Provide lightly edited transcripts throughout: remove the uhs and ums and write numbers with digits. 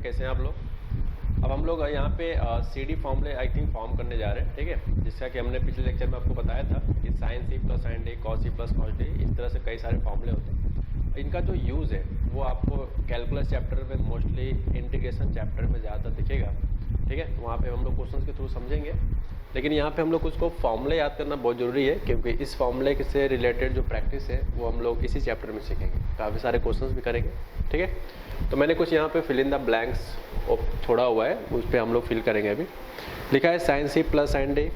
कैसे हैं आप लोग। अब हम लोग यहाँ पे CD फॉर्मूले आई थिंक फॉर्म करने जा रहे हैं, ठीक है। जिसका कि हमने पिछले लेक्चर में आपको बताया था कि साइन सी प्लस साइन डी, कॉस सी प्लस कॉस डी, इस तरह से कई सारे फॉर्मूले होते हैं। इनका जो यूज़ है वो आपको कैलकुलस चैप्टर में, मोस्टली इंटीग्रेशन चैप्टर में ज़्यादातर दिखेगा, ठीक है। वहाँ पे हम लोग क्वेश्चन के थ्रू समझेंगे, लेकिन यहाँ पे हम लोग उसको फॉर्मूले याद करना बहुत ज़रूरी है, क्योंकि इस फॉर्मूले से रिलेटेड जो प्रैक्टिस है वो हम लोग इसी चैप्टर में सीखेंगे। काफ़ी सारे क्वेश्चंस भी करेंगे, ठीक है। तो मैंने कुछ यहाँ पे फिल इन द ब्लैंक्स छोड़ा हुआ है, उस पर हम लोग फिल करेंगे। अभी लिखा है sine C plus sine D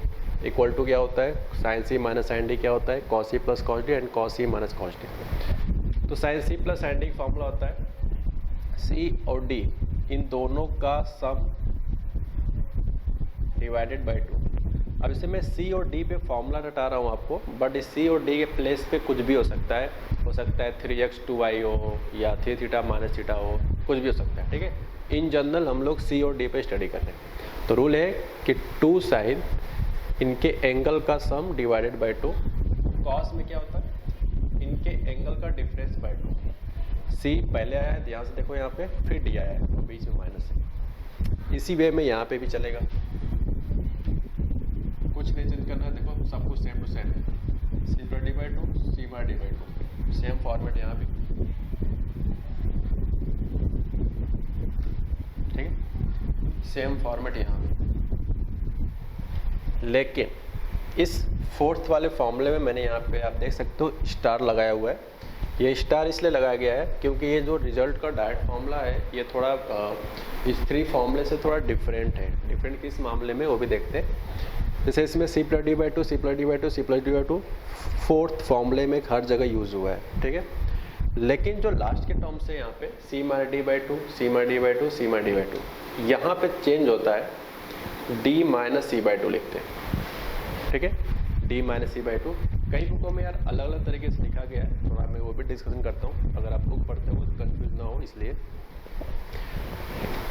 equal to क्या होता है, sine C minus sine D क्या होता है, cos C plus cos D and cos C minus cos D. तो साइन सी प्लस साइन डी फॉर्मूला होता है सी और डी इन दोनों का सम डिवाइडेड बाई 2। अब इसे मैं सी और डी पे फॉर्मूला रटा रहा हूँ आपको, बट इस सी और डी के प्लेस पे कुछ भी हो सकता है। 3x 2y हो या 3 थीटा माइनस थीटा हो, कुछ भी हो सकता है, ठीक है। इन जनरल हम लोग सी और डी पे स्टडी कर रहे हैं। तो रूल है कि 2 साइन इनके एंगल का सम डिवाइडेड बाई 2। कॉस में क्या होता है, इनके एंगल का डिफरेंस बाई 2। सी पहले आया है, ध्यान से देखो यहाँ पे, फिर डी आया है, तो बीच में माइनस है। इसी वे में यहाँ पे भी चलेगा, कुछ नहीं चेंज करना है। देखो सब कुछ सेम टू सेम है, सी plus D by 2, C minus D by 2, same format यहाँ भी, ठीक है, सेम फॉर्मेट यहाँ भी। लेकिन इस फोर्थ वाले फॉर्मूले में मैंने यहाँ पे आप देख सकते हो स्टार लगाया हुआ है। ये स्टार इसलिए लगाया गया है क्योंकि ये जो रिजल्ट का डायरेक्ट फॉर्मूला है ये थोड़ा इस 3 फॉर्मूले से थोड़ा डिफरेंट है। डिफरेंट किस मामले में वो भी देखते हैं। जैसे इसमें c plus D by 2, c plus D by 2, c plus D by 2 fourth फॉर्मूले में हर जगह यूज हुआ है, ठीक है। लेकिन जो लास्ट के टर्म्स है यहाँ पे C minus D by 2, C minus D by 2, C minus D by 2, यहाँ पे चेंज होता है, डी माइनस सी बाई 2 लिखते हैं, ठीक है। डी माइनस सी बाई 2 कई बुकों में यार अलग अलग तरीके से लिखा गया है, थोड़ा मैं वो भी डिस्कशन करता हूँ। अगर आप बुक पढ़ते हो तो कन्फ्यूज ना हो, इसलिए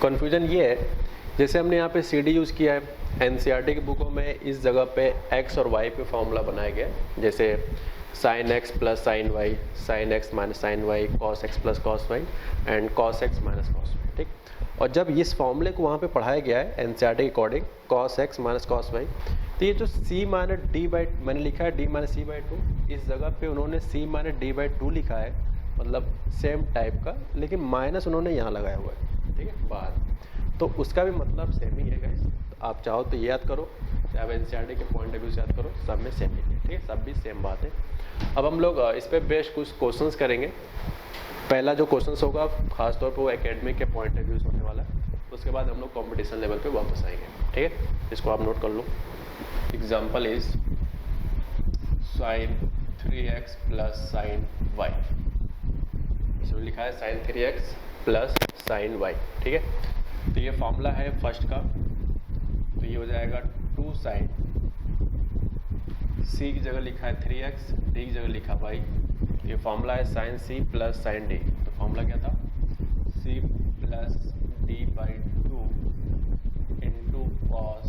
कन्फ्यूजन ये है। जैसे हमने यहाँ पे सी डी यूज़ किया है, एनसीईआरटी की बुकों में इस जगह पे एक्स और वाई पे फॉर्मूला बनाया गया, जैसे sine x plus sine y, sine x minus sine y, cos x plus cos y and cos x minus cos y, ठीक। और जब इस फॉर्मूले को वहाँ पे पढ़ाया गया है एनसीईआरटी के according, cos x minus cos y, तो ये जो सी माइनस डी बाई, मैंने लिखा है डी माइनस सी बाई 2, इस जगह पे उन्होंने सी माइनस डी बाई 2 लिखा है, मतलब सेम टाइप का, लेकिन माइनस उन्होंने यहाँ लगाया हुआ है, ठीक है, बाहर। तो उसका भी मतलब सेम ही है गाइस। तो आप चाहो तो ये याद करो, चाहे आप एनसीईआरटी के पॉइंट ऑफ व्यू से याद करो, सब में सेम ही है, ठीक है, सब भी सेम बात है। अब हम लोग इस पर बेस्ड कुछ क्वेश्चंस करेंगे। पहला जो क्वेश्चंस होगा खासतौर पर वो एकेडमिक के पॉइंट ऑफ व्यू से होने वाला है, उसके बाद हम लोग कॉम्पिटिशन लेवल पे वापस आएंगे, ठीक है। इसको आप नोट कर लो। Example is sine 3x plus sine y, इसमें लिखा है sign 3x plus sine Y, ठीक है। तो ये फॉर्मूला है फर्स्ट का, तो ये हो जाएगा 2 साइन, सी की जगह लिखा है 3x, डी की जगह लिखा y। ये फॉर्मूला है साइन सी प्लस साइन डी। तो फॉर्मूला क्या था, c plus D by 2 into cos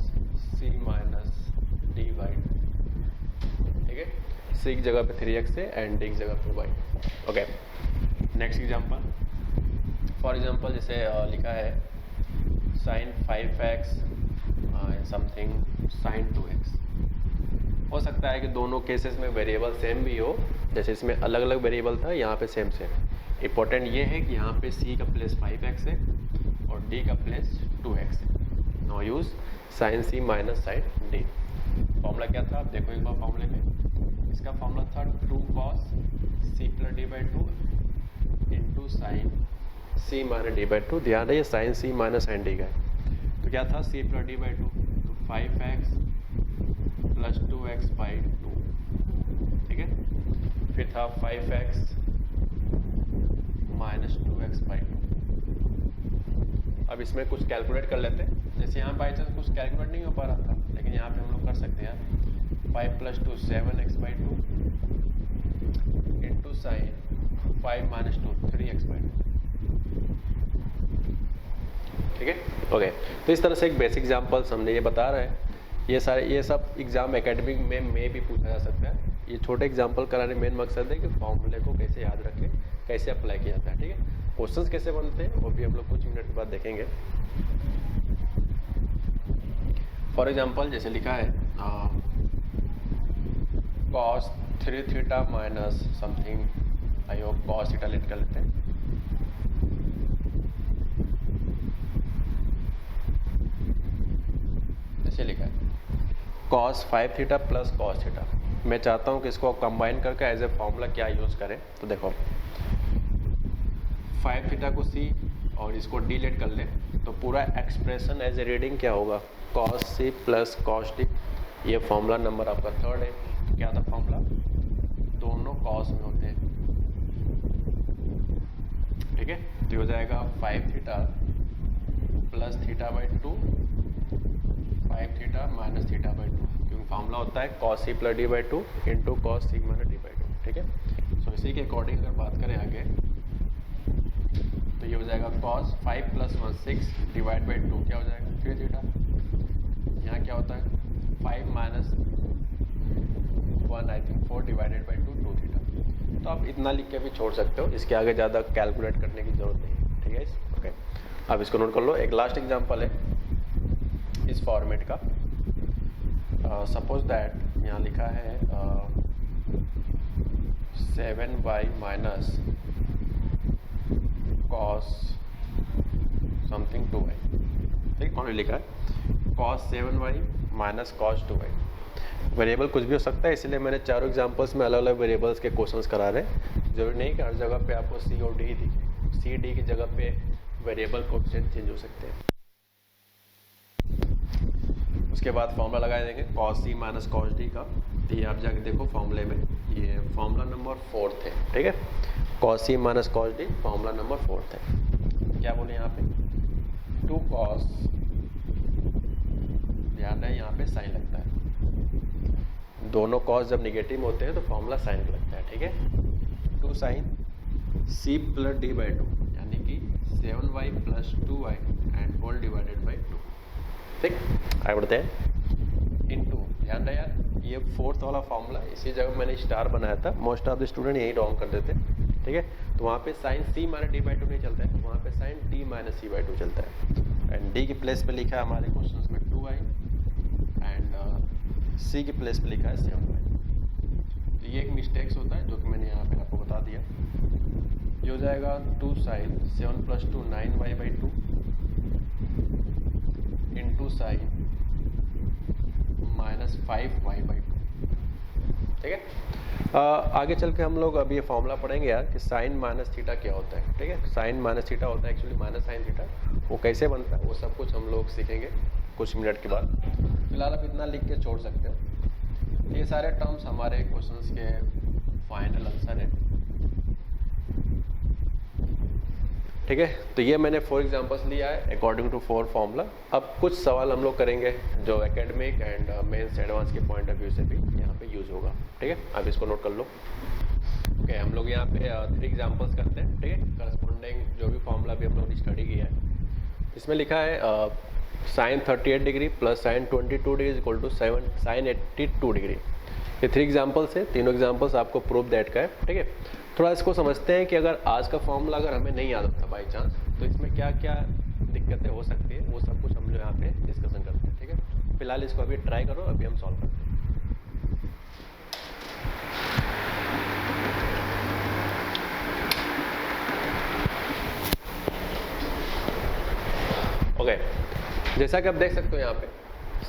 C minus D by 2, ठीक है। सी की जगह पे 3x है एंड डी की जगह पे y, okay. Next example, for example जैसे लिखा है sign 5x something sign 2x। हो सकता है कि दोनों केसेस में वेरिएबल सेम भी हो, जैसे इसमें अलग अलग वेरिएबल था, यहाँ पे सेम सेम है। इंपॉर्टेंट ये है कि यहाँ पे c का प्लेस 5x है और d का प्लेस 2x है। No use sine c minus sine d। Formula क्या था, आप देखो एक बार फॉर्मूले में, इसका फॉर्मूला था 2 cos c plus D by 2 into sine c minus D by 2। ध्यान रहिए sine c minus sine d का है। तो क्या था, c प्लस डी बाई 2, तो 5x प्लस 2x बाई 2, ठीक है। फिर था 5x माइनस 2x बाई 2। अब इसमें कुछ कैलकुलेट कर लेते हैं। जैसे यहाँ बाई चांस कुछ कैलकुलेट नहीं हो पा रहा था, लेकिन यहाँ पे हम लोग कर सकते हैं। 5 plus 2 7x by 2 into sign 5 minus 2 3x by 2, ठीक है, ओके। तो इस तरह से एक बेसिक एग्जांपल हमने ये बता रहे हैं। ये सब एग्जाम एकेडमिक में भी पूछा जा सकता है। ये छोटे एग्जांपल कराने मेन मकसद है कि फॉर्मूले को कैसे याद रखें, कैसे अप्लाई किया जाता है, ठीक है। क्वेश्चंस कैसे बनते हैं वो भी हम लोग कुछ मिनट के बाद देखेंगे। फॉर एग्जांपल जैसे लिखा है cos 3 theta minus something, I hope cos theta late कर लेते हैं। जैसे लिखा है cos 5 theta plus cos theta. मैं चाहता हूँ कि इसको कंबाइन करके एज ए फॉर्मूला क्या यूज़ करें। तो देखो 5 थीटा को c और इसको d लेट कर ले तो पूरा एक्सप्रेशन एज ए रीडिंग क्या होगा, cos c plus cos d। ये फॉर्मूला नंबर आपका 3rd है। क्या था फॉर्मूला, दोनों cos में होते हैं, ठीक है। तो हो जाएगा 5 theta plus theta by 2, 5 theta minus theta by 2, क्योंकि फॉर्मूला होता है cos c plus D by 2 into cos c minus D by 2, ठीक है। सो इसी के अकॉर्डिंग अगर बात करें आगे तो ये हो जाएगा cos 5 प्लस 1 6 डिवाइड बाई 2 क्या हो जाएगा 3 थीटा। यहाँ क्या होता है 5 minus 1 I think 4 divided by 2 2 theta. तो आप इतना लिख के भी छोड़ सकते हो, इसके आगे ज़्यादा कैलकुलेट करने की जरूरत नहीं है, ठीक है। ओके, अब इसको नोट कर लो। एक लास्ट एग्जांपल है इस फॉर्मेट का। सपोज दैट यहाँ लिखा है 7y minus cos something 2y, ठीक। कौन लिखा है cos 7y minus cos 2y। Variable कुछ भी हो सकता है, इसलिए मैंने चारों एग्जांपल्स में अलग अलग वेरिएबल्स के क्वेश्चंस करा रहे हैं। जरूरी नहीं कि हर जगह पे आपको c और d ही दिखे, c d की जगह पे वेरिएबल कोएफिशिएंट चेंज हो सकते हैं। उसके बाद फॉर्मूला लगा देंगे cos c minus cos d का। तो ये आप जाके देखो फॉर्मूले में, ये फॉर्मूला नंबर 4th है, ठीक है। cos c minus cos d formula number 4th है। क्या बोले यहाँ पे 2 cos, ध्यान है यहाँ पे साइन लगता है, दोनों cos जब निगेटिव होते हैं तो फॉर्मूला साइन लगता है, ठीक है। 2 sine c plus D by 2 यानी कि 7y plus 2y and whole divided by 2, ठीक। आगे बढ़ते हैं इनटू, ध्यान रहे यार ये 4th वाला फॉर्मूला, इसी जगह मैंने स्टार बनाया था, मोस्ट ऑफ द स्टूडेंट यही रॉन्ग कर देते हैं, ठीक है। तो वहाँ पे sine c minus D by 2 नहीं चलता है, वहाँ पे sine d minus c by 2 चलता है। एंड d की प्लेस पे लिखा है हमारे क्वेश्चन में 2y एंड c की प्लेस पे लिखा है 7y। तो ये एक मिस्टेक्स होता है जो कि मैंने यहाँ पे आपको बता दिया। ये हो जाएगा 2 sine 7 plus 2 9y by 2 into sine minus 5y by 2, ठीक है। आगे चल के हम लोग अब ये फॉर्मूला पढ़ेंगे यार कि साइन माइनस थीटा क्या होता है, ठीक है। साइन माइनस थीटा होता है एक्चुअली माइनस साइन थीटा, वो कैसे बनता है वो सब कुछ हम लोग सीखेंगे कुछ मिनट के बाद। फिलहाल आप इतना लिख के छोड़ सकते हो। ये सारे टर्म्स हमारे क्वेश्चंस के फाइनल आंसर है, ठीक है। तो ये मैंने 4 एग्जांपल्स लिया है अकॉर्डिंग टू 4 फॉर्मूला। अब कुछ सवाल हम लोग करेंगे जो एकेडमिक एंड मेंस एडवांस के पॉइंट ऑफ व्यू से भी यहाँ पे यूज होगा, ठीक है। अब इसको नोट कर लो। ओके, हम लोग यहाँ पे 3 एग्जांपल्स करते हैं, ठीक है। करस्पॉन्डिंग जो भी फॉर्मूला भी हम लोगों ने स्टडी किया है, इसमें लिखा है sine 38 degree plus sine 22 degree equal to sine 82 degree. ये 3 एग्जांपल्स है, तीनों एग्जांपल्स आपको प्रूफ दैट का है, ठीक है। थोड़ा इसको समझते हैं कि अगर आज का फॉर्मूला अगर हमें नहीं याद होता बाई चांस तो इसमें क्या क्या दिक्कतें हो सकती है, वो सब कुछ हम लोग यहाँ पे डिस्कशन करते हैं, ठीक है। फिलहाल इसको अभी ट्राई करो, अभी हम सॉल्व करते हैं। ओके, जैसा कि आप देख सकते हो यहाँ पे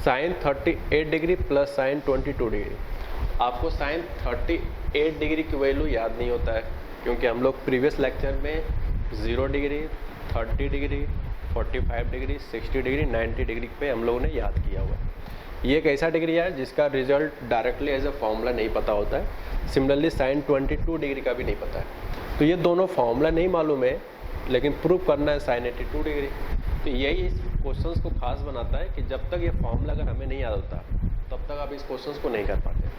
sine 38 degree plus sine 22 degree. आपको साइन 38 डिग्री की वैल्यू याद नहीं होता है क्योंकि हम लोग प्रीवियस लेक्चर में 0 degree 30 degree 45 degree 60 degree 90 degree पे हम लोगों ने याद किया हुआ है। ये एक ऐसा डिग्री है जिसका result directly as a formula नहीं पता होता है। सिमिलरली साइन 22 डिग्री का भी नहीं पता है। तो ये दोनों फॉर्मूला नहीं मालूम है लेकिन प्रूव करना है साइन 82 डिग्री। तो यही इस क्वेश्चंस को खास बनाता है कि जब तक ये फॉर्मूला अगर हमें नहीं याद होता तब तक आप इस क्वेश्चंस को नहीं कर पाते।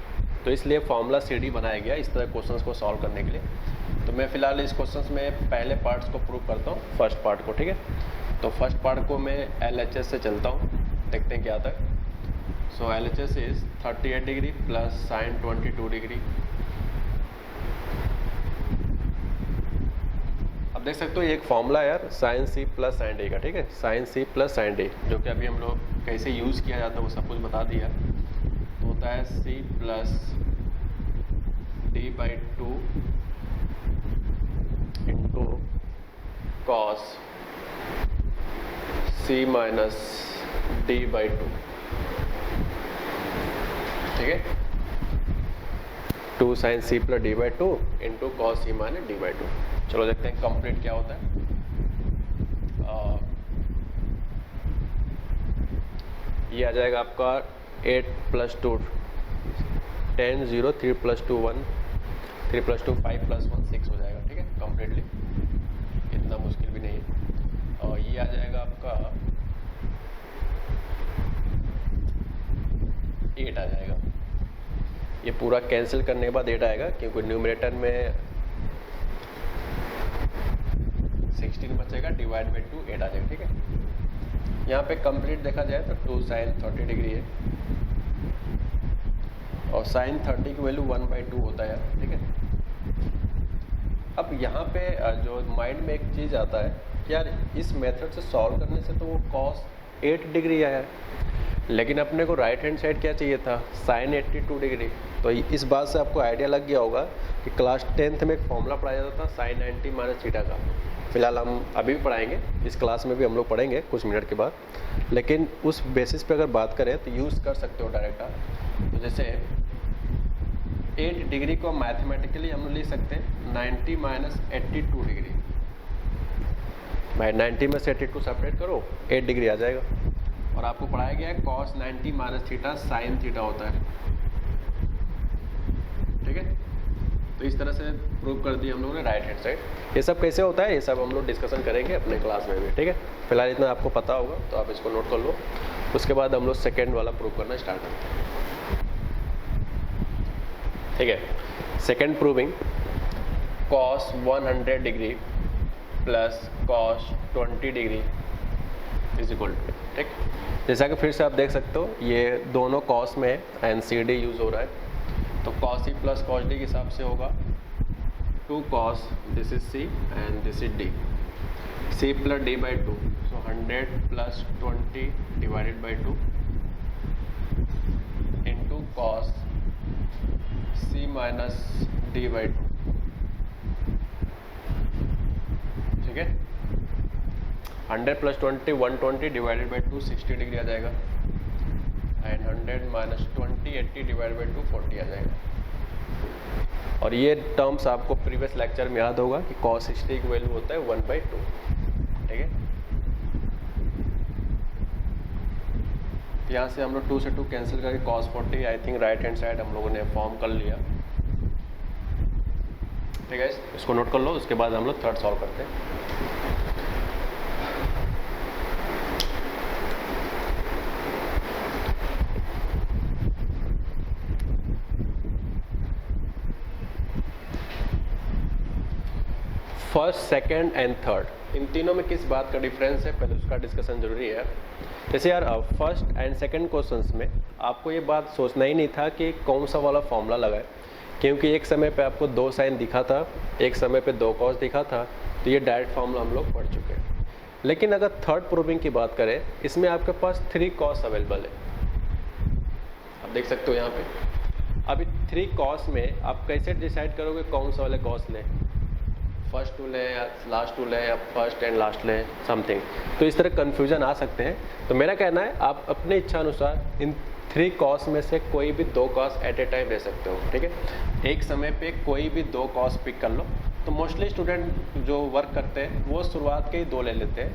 तो इसलिए फॉर्मूला सीडी बनाया गया इस तरह क्वेश्चंस को सॉल्व करने के लिए। तो मैं फिलहाल इस क्वेश्चंस में पहले पार्ट्स को प्रूव करता हूँ, फर्स्ट पार्ट को, ठीक है। तो फर्स्ट पार्ट को मैं LHS से चलता हूँ, देखते हैं क्या आता है। So LHS is 38 degree plus sine 22 degree अब देख सकते हो ये एक फॉर्मूला है यार साइन सी प्लस साइन डी का, ठीक है, साइन सी प्लस साइन डी, जो कि अभी हम लोग कैसे यूज़ किया जाता है वो सब कुछ बता दिया। तो होता है सी plus D by two into cos C minus D by two, ठीक है, 2 sine C plus D by two into cos C minus D by two. चलो देखते हैं कंप्लीट क्या होता है। ये आ जाएगा आपका 8 + 2 10 0 3 + 2 1 3 + 2 5 + 1 6 हो जाएगा, ठीक है, कंप्लीटली, इतना मुश्किल भी नहीं है। और ये आ जाएगा आपका 8 आ जाएगा, ये पूरा कैंसिल करने के बाद 8 आएगा, क्योंकि न्यूमरेटर में 16 बचेगा, डिवाइड बाई 2 8 आ जाएगा, ठीक है। यहाँ पे कंप्लीट देखा जाए तो 2 साइन 30 डिग्री है और साइन 30 की वैल्यू 1/2 होता है, ठीक है। अब यहाँ पे जो माइंड में एक चीज़ आता है कि यार इस मेथड से सॉल्व करने से तो वो cos 8 डिग्री आया है, लेकिन अपने को राइट हैंड साइड क्या चाहिए था, साइन 82 डिग्री। तो इस बात से आपको आइडिया लग गया होगा कि क्लास 10th में एक फॉर्मूला पढ़ाया जाता था साइन 90 माइनस थीटा का। फिलहाल हम अभी भी पढ़ाएंगे, इस क्लास में भी हम लोग पढ़ेंगे कुछ मिनट के बाद, लेकिन उस बेसिस पे अगर बात करें तो यूज़ कर सकते हो डायरेक्ट आप। तो जैसे 8 डिग्री को मैथमेटिकली हम लोग लिख सकते हैं 90 माइनस 82 डिग्री। भाई 90 में से 82 सेपरेट करो, 8 डिग्री आ जाएगा। और आपको पढ़ाया गया है cos 90 minus theta sine theta होता है, ठीक है। तो इस तरह से प्रूव कर दिया हम लोगों ने राइट हैंड साइड। ये सब कैसे होता है ये सब हम लोग डिस्कशन करेंगे अपने क्लास में भी, ठीक है। फिलहाल इतना आपको पता होगा तो आप इसको नोट कर लो, उसके बाद हम लोग सेकेंड वाला प्रूव करना स्टार्ट करते हैं, ठीक है। Second proving cos 100 degree plus cos 20 degree is equal to, ठीक। जैसा कि फिर से आप देख सकते हो ये दोनों cos में है, NCD यूज़ हो रहा है, तो cos C plus cos D के हिसाब से होगा 2 cos, this is C and this is D, C plus D by 2, so 100 plus 20 divided by 2 into cos C minus D by 2, ठीक है। 100 प्लस 20 120 डिवाइडेड बाई 2 60 डिग्री आ जाएगा, and 100 minus 20 80 divide by 2 40 आ जाएगा। और ये टर्म्स आपको previous lecture में याद होगा कि cos 60 की वैल्यू होता है 1/2, ठीक है। यहाँ से हम लोग 2 से 2 कैंसिल करके cos 40 I think right hand side हम लोगों ने फॉर्म कर लिया, ठीक है। इसको नोट कर लो, उसके बाद हम लोग थर्ड सॉल्व करते हैं। फर्स्ट, सेकंड एंड थर्ड, इन तीनों में किस बात का डिफरेंस है पहले उसका डिस्कशन जरूरी है। जैसे यार फर्स्ट एंड सेकंड क्वेश्चंस में आपको ये बात सोचना ही नहीं था कि कौन सा वाला फॉर्मूला लगाए, क्योंकि एक समय पे आपको 2 साइन दिखा था, एक समय पे 2 कॉस दिखा था, तो ये डायरेक्ट फॉर्मूला हम लोग पढ़ चुके हैं। लेकिन अगर थर्ड प्रूविंग की बात करें, इसमें आपके पास 3 कॉस अवेलेबल है, आप देख सकते हो यहाँ पे। अभी 3 कॉस में आप कैसे डिसाइड करोगे कौन सा वाले कॉस लें, फर्स्ट टू ले या लास्ट टू ले या फर्स्ट एंड लास्ट ले, समथिंग, तो इस तरह कन्फ्यूजन आ सकते हैं। तो मेरा कहना है आप अपने इच्छा अनुसार इन 3 कॉस में से कोई भी 2 कॉस एट ए टाइम ले सकते हो, ठीक है। एक समय पे कोई भी 2 कॉस पिक कर लो। तो मोस्टली स्टूडेंट जो वर्क करते हैं वो शुरुआत के ही 2 ले लेते हैं,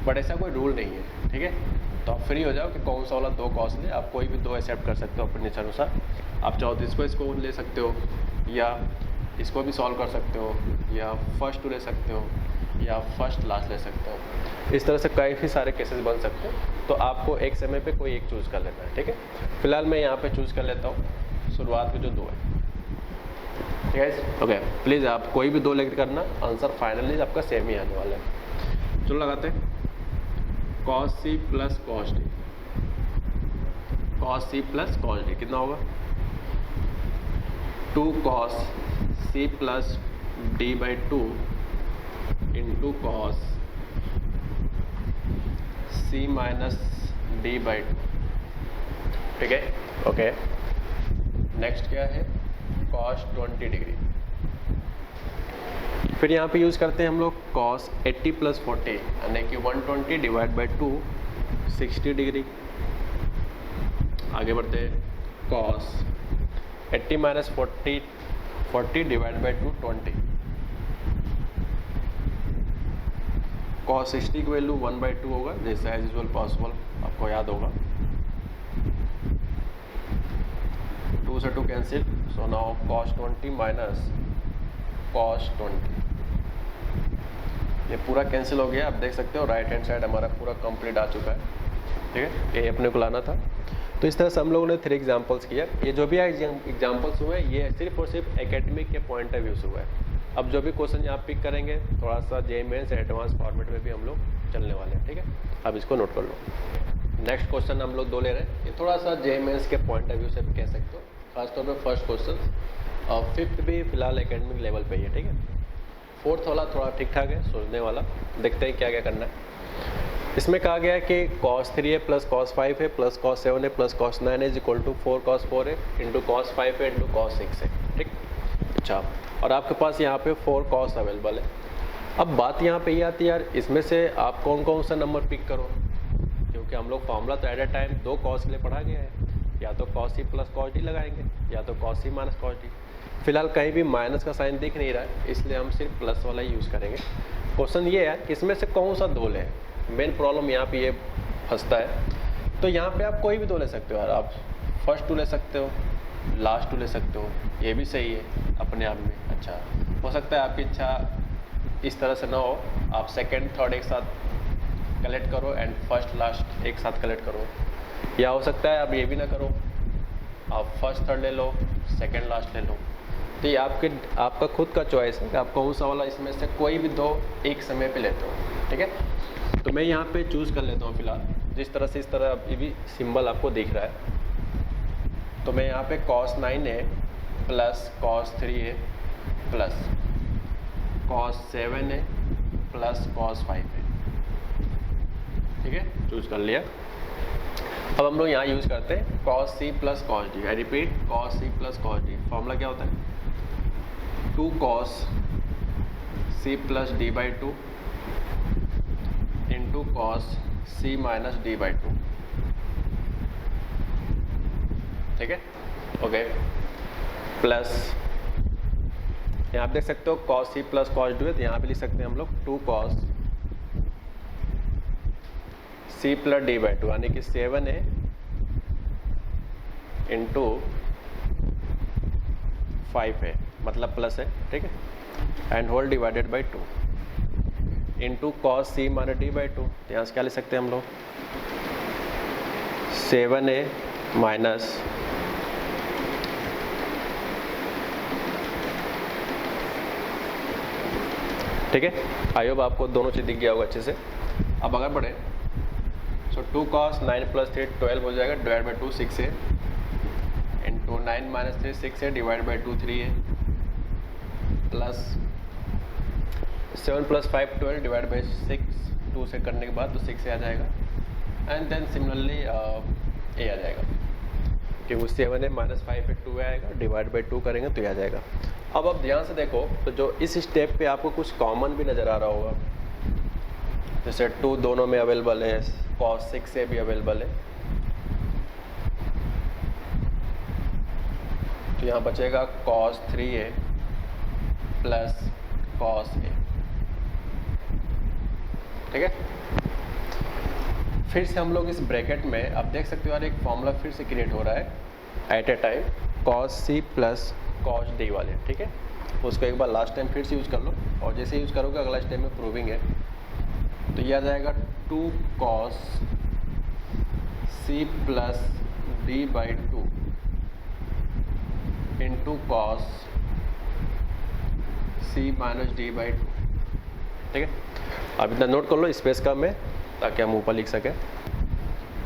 बट ऐसा कोई रूल नहीं है, ठीक है। तो आप फ्री हो जाओ कि कौन सा वाला 2 कॉस ले, आप कोई भी 2 एक्सेप्ट कर सकते हो अपने इच्छा अनुसार। आप चाहो तो इसको ले सकते हो, या इसको भी सॉल्व कर सकते हो, या फर्स्ट टू ले सकते हो, या फर्स्ट लास्ट ले सकते हो। इस तरह से काफ़ी सारे केसेस बन सकते हैं, तो आपको एक समय पे कोई एक चूज़ कर लेना है, ठीक है। फिलहाल मैं यहाँ पे चूज़ कर लेता हूँ शुरुआत में जो 2 है, ठीक है। ओके, प्लीज़ आप कोई भी 2 लेकर करना, आंसर फाइनली आपका सेम ही आने वाला है। चलो लगाते हैं cos C plus cos D, cos C plus cos D कितना होगा 2 cos C plus D by 2 into cos C minus D by two. ठीक है, ओके। नेक्स्ट क्या है, कॉस 20 डिग्री। फिर यहाँ पे यूज़ करते हैं हम लोग कॉस 80 प्लस 40 यानी कि 120 डिवाइड बाई 2 60 डिग्री। आगे बढ़ते हैं, cos 80 minus 40 divide by 2 20। Cos 60 की वैल्यू 1/2 होगा, जैसे एज यूजुअल पॉसिबल आपको याद होगा। 2 से 2 cancel, so now cos 20 minus cos 20, ये पूरा कैंसिल हो गया। आप देख सकते हो राइट हैंड साइड हमारा पूरा कंप्लीट आ चुका है। ठीक है, ये अपने को लाना था। तो इस तरह से हम लोगों ने 3 एग्जांपल्स किया। ये जो भी एग्जांपल्स हुए ये सिर्फ और सिर्फ एकेडमिक के पॉइंट ऑफ व्यू से हुआ है। अब जो भी क्वेश्चन यहाँ पिक करेंगे थोड़ा सा जेईई मेंस एडवांस फॉर्मेट में भी हम लोग चलने वाले हैं। ठीक है, अब इसको नोट कर लो। नेक्स्ट क्वेश्चन हम लोग 2 ले रहे हैं। ये थोड़ा सा जेईई मेंस के पॉइंट ऑफ व्यू से कह सकते हो, खासतौर पर फर्स्ट क्वेश्चन और 5th भी फिलहाल एकेडमिक लेवल पे ही है। ठीक है, 4th वाला थोड़ा ठीक ठाक है, सोचने वाला। देखते हैं क्या क्या करना है। इसमें कहा गया है कि cos 3 है प्लस cos 5 है प्लस cos 7 है प्लस cos 9 है इक्वल टू 4 cos 4 है इंटू cos 5 है इंटू cos 6 है। ठीक, अच्छा, और आपके पास यहाँ पे 4 cos अवेलेबल है। अब बात यहाँ पे ये आती है यार, इसमें से आप कौन कौन सा नंबर पिक करो, क्योंकि हम लोग फॉर्मूला तो एट ए टाइम 2 cos के लिए पढ़ा गया है। या तो cos c plus cos d लगाएंगे या तो cos c minus cos d। फिलहाल कहीं भी माइनस का साइन दिख नहीं रहा है, इसलिए हम सिर्फ प्लस वाला ही यूज़ करेंगे। क्वेश्चन ये है इसमें से कौन सा 2 लें, मेन प्रॉब्लम यहाँ पे ये फंसता है। तो यहाँ पे आप कोई भी 2 ले सकते हो यार, आप फर्स्ट 2 ले सकते हो, लास्ट 2 ले सकते हो, ये भी सही है अपने आप में। अच्छा, हो सकता है आपकी इच्छा इस तरह से ना हो, आप सेकंड थर्ड एक साथ कलेक्ट करो एंड फर्स्ट लास्ट एक साथ कलेक्ट करो, या हो सकता है आप ये भी ना करो, आप फर्स्ट थर्ड ले लो सेकंड लास्ट ले लो। तो ये आपका खुद का चॉइस है कि आप कौन सा वाला इसमें से कोई भी 2 एक समय पे लेते हो। ठीक है, तो मैं यहाँ पे चूज़ कर लेता हूँ फिलहाल, जिस तरह से इस तरह ये भी सिंबल आपको दिख रहा है। तो मैं यहाँ पे cos 9 है प्लस cos 3 है प्लस cos 7 है प्लस cos 5 है। ठीक है, चूज़ कर लिया। अब हम लोग यहाँ यूज़ करते हैं cos c plus cos d। I repeat, cos c plus cos d। Formula क्या होता है, 2 cos c plus d by 2 into cos c minus d by 2। ठीक है, ओके, प्लस यहाँ आप देख सकते हो cos c plus cos d है, तो यहाँ पे लिख सकते हैं हम लोग 2 cos c plus d by 2 यानी कि 7 है इंटू 5 है, मतलब प्लस है। ठीक है, and whole divided by 2 into cos c minus d by 2। तो यहाँ से क्या ले सकते हैं हम लोग, 7a माइनस ठीक है। आई होप आपको दोनों चीज़ दिख गया होगा अच्छे से। अब अगर बढ़े सो 2 cos 9 प्लस 3 12 हो जाएगा, डिवाइड बाई 2 6 है इंटू 9 माइनस 3 6 है, डिवाइड बाई 2 3 है, प्लस 7 प्लस 5 12 डिवाइड बाई 6 2 से करने के बाद तो 6 से आ जाएगा एंड देन सिमिलरली ए आ जाएगा, क्योंकि 7 है माइनस 5 है 2 आएगा, डिवाइड बाई 2 करेंगे तो ये आ जाएगा। अब ध्यान से देखो तो जो इस स्टेप पे आपको कुछ कॉमन भी नज़र आ रहा होगा, जैसे 2 दोनों में अवेलेबल है, cos 6 से भी अवेलेबल है, तो यहाँ बचेगा cos 3a plus cos a। ठीक है, फिर से हम लोग इस ब्रैकेट में अब देख सकते हो यार एक फॉर्मूला फिर से क्रिएट हो रहा है at a time cos c plus cos d वाले। ठीक है, उसको एक बार लास्ट टाइम फिर से यूज़ कर लो और जैसे यूज़ करोगे अगला स्टेप में प्रूविंग है, तो ये आ जाएगा 2 cos c plus d by 2 into cos c minus d by 2। ठीक है, अब इतना नोट कर लो स्पेस का में, ताकि हम ऊपर लिख सकें।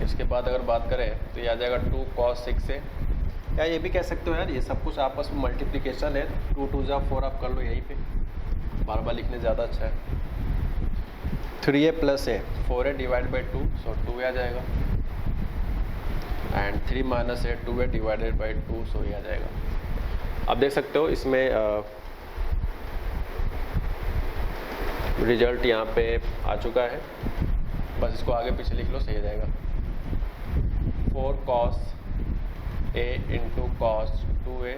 इसके बाद अगर बात करें तो ये आ जाएगा 2 cos 6 से, या ये भी कह सकते हो यार ये सब कुछ आपस में मल्टीप्लिकेशन है, 2 2 जा 4 आप कर लो यहीं पे, बार बार लिखने ज़्यादा अच्छा है। 3a plus A 4a divide by 2, so 2a आ जाएगा, and 3 minus A 2a divided by 2, सो ये आ जाएगा। आप देख सकते हो इसमें रिजल्ट यहाँ पे आ चुका है, बस इसको आगे पीछे लिख लो, सही हो जाएगा। 4 cos a into cos 2a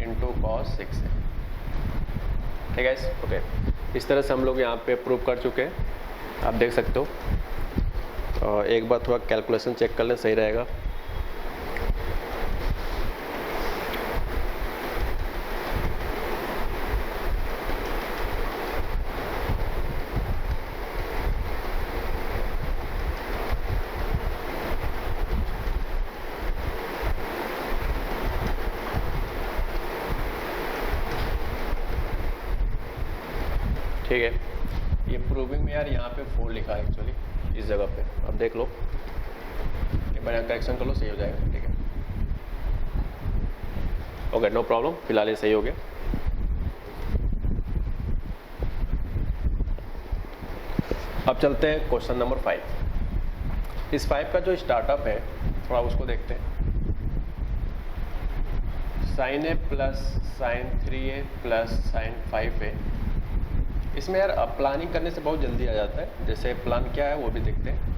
into cos 6a, ठीक है। ओके, इस तरह से हम लोग यहाँ पे प्रूव कर चुके हैं, आप देख सकते हो। एक बार थोड़ा कैलकुलेशन चेक कर लें, सही रहेगा। ठीक है, ये प्रूविंग में यार यहाँ पे 4 लिखा है एक्चुअली इस जगह पे, अब देख लो, एक बार यहाँ करेक्शन कर लो, सही हो जाएगा, ठीक है। ओके, नो प्रॉब्लम, फिलहाल ये सही हो गया। अब चलते हैं क्वेश्चन नंबर 5। इस 5 का जो स्टार्टअप है थोड़ा उसको देखते हैं। sin a plus sin 3a plus sin 5a, इसमें यार प्लानिंग करने से बहुत जल्दी आ जाता है। जैसे प्लान क्या है वो भी देखते हैं।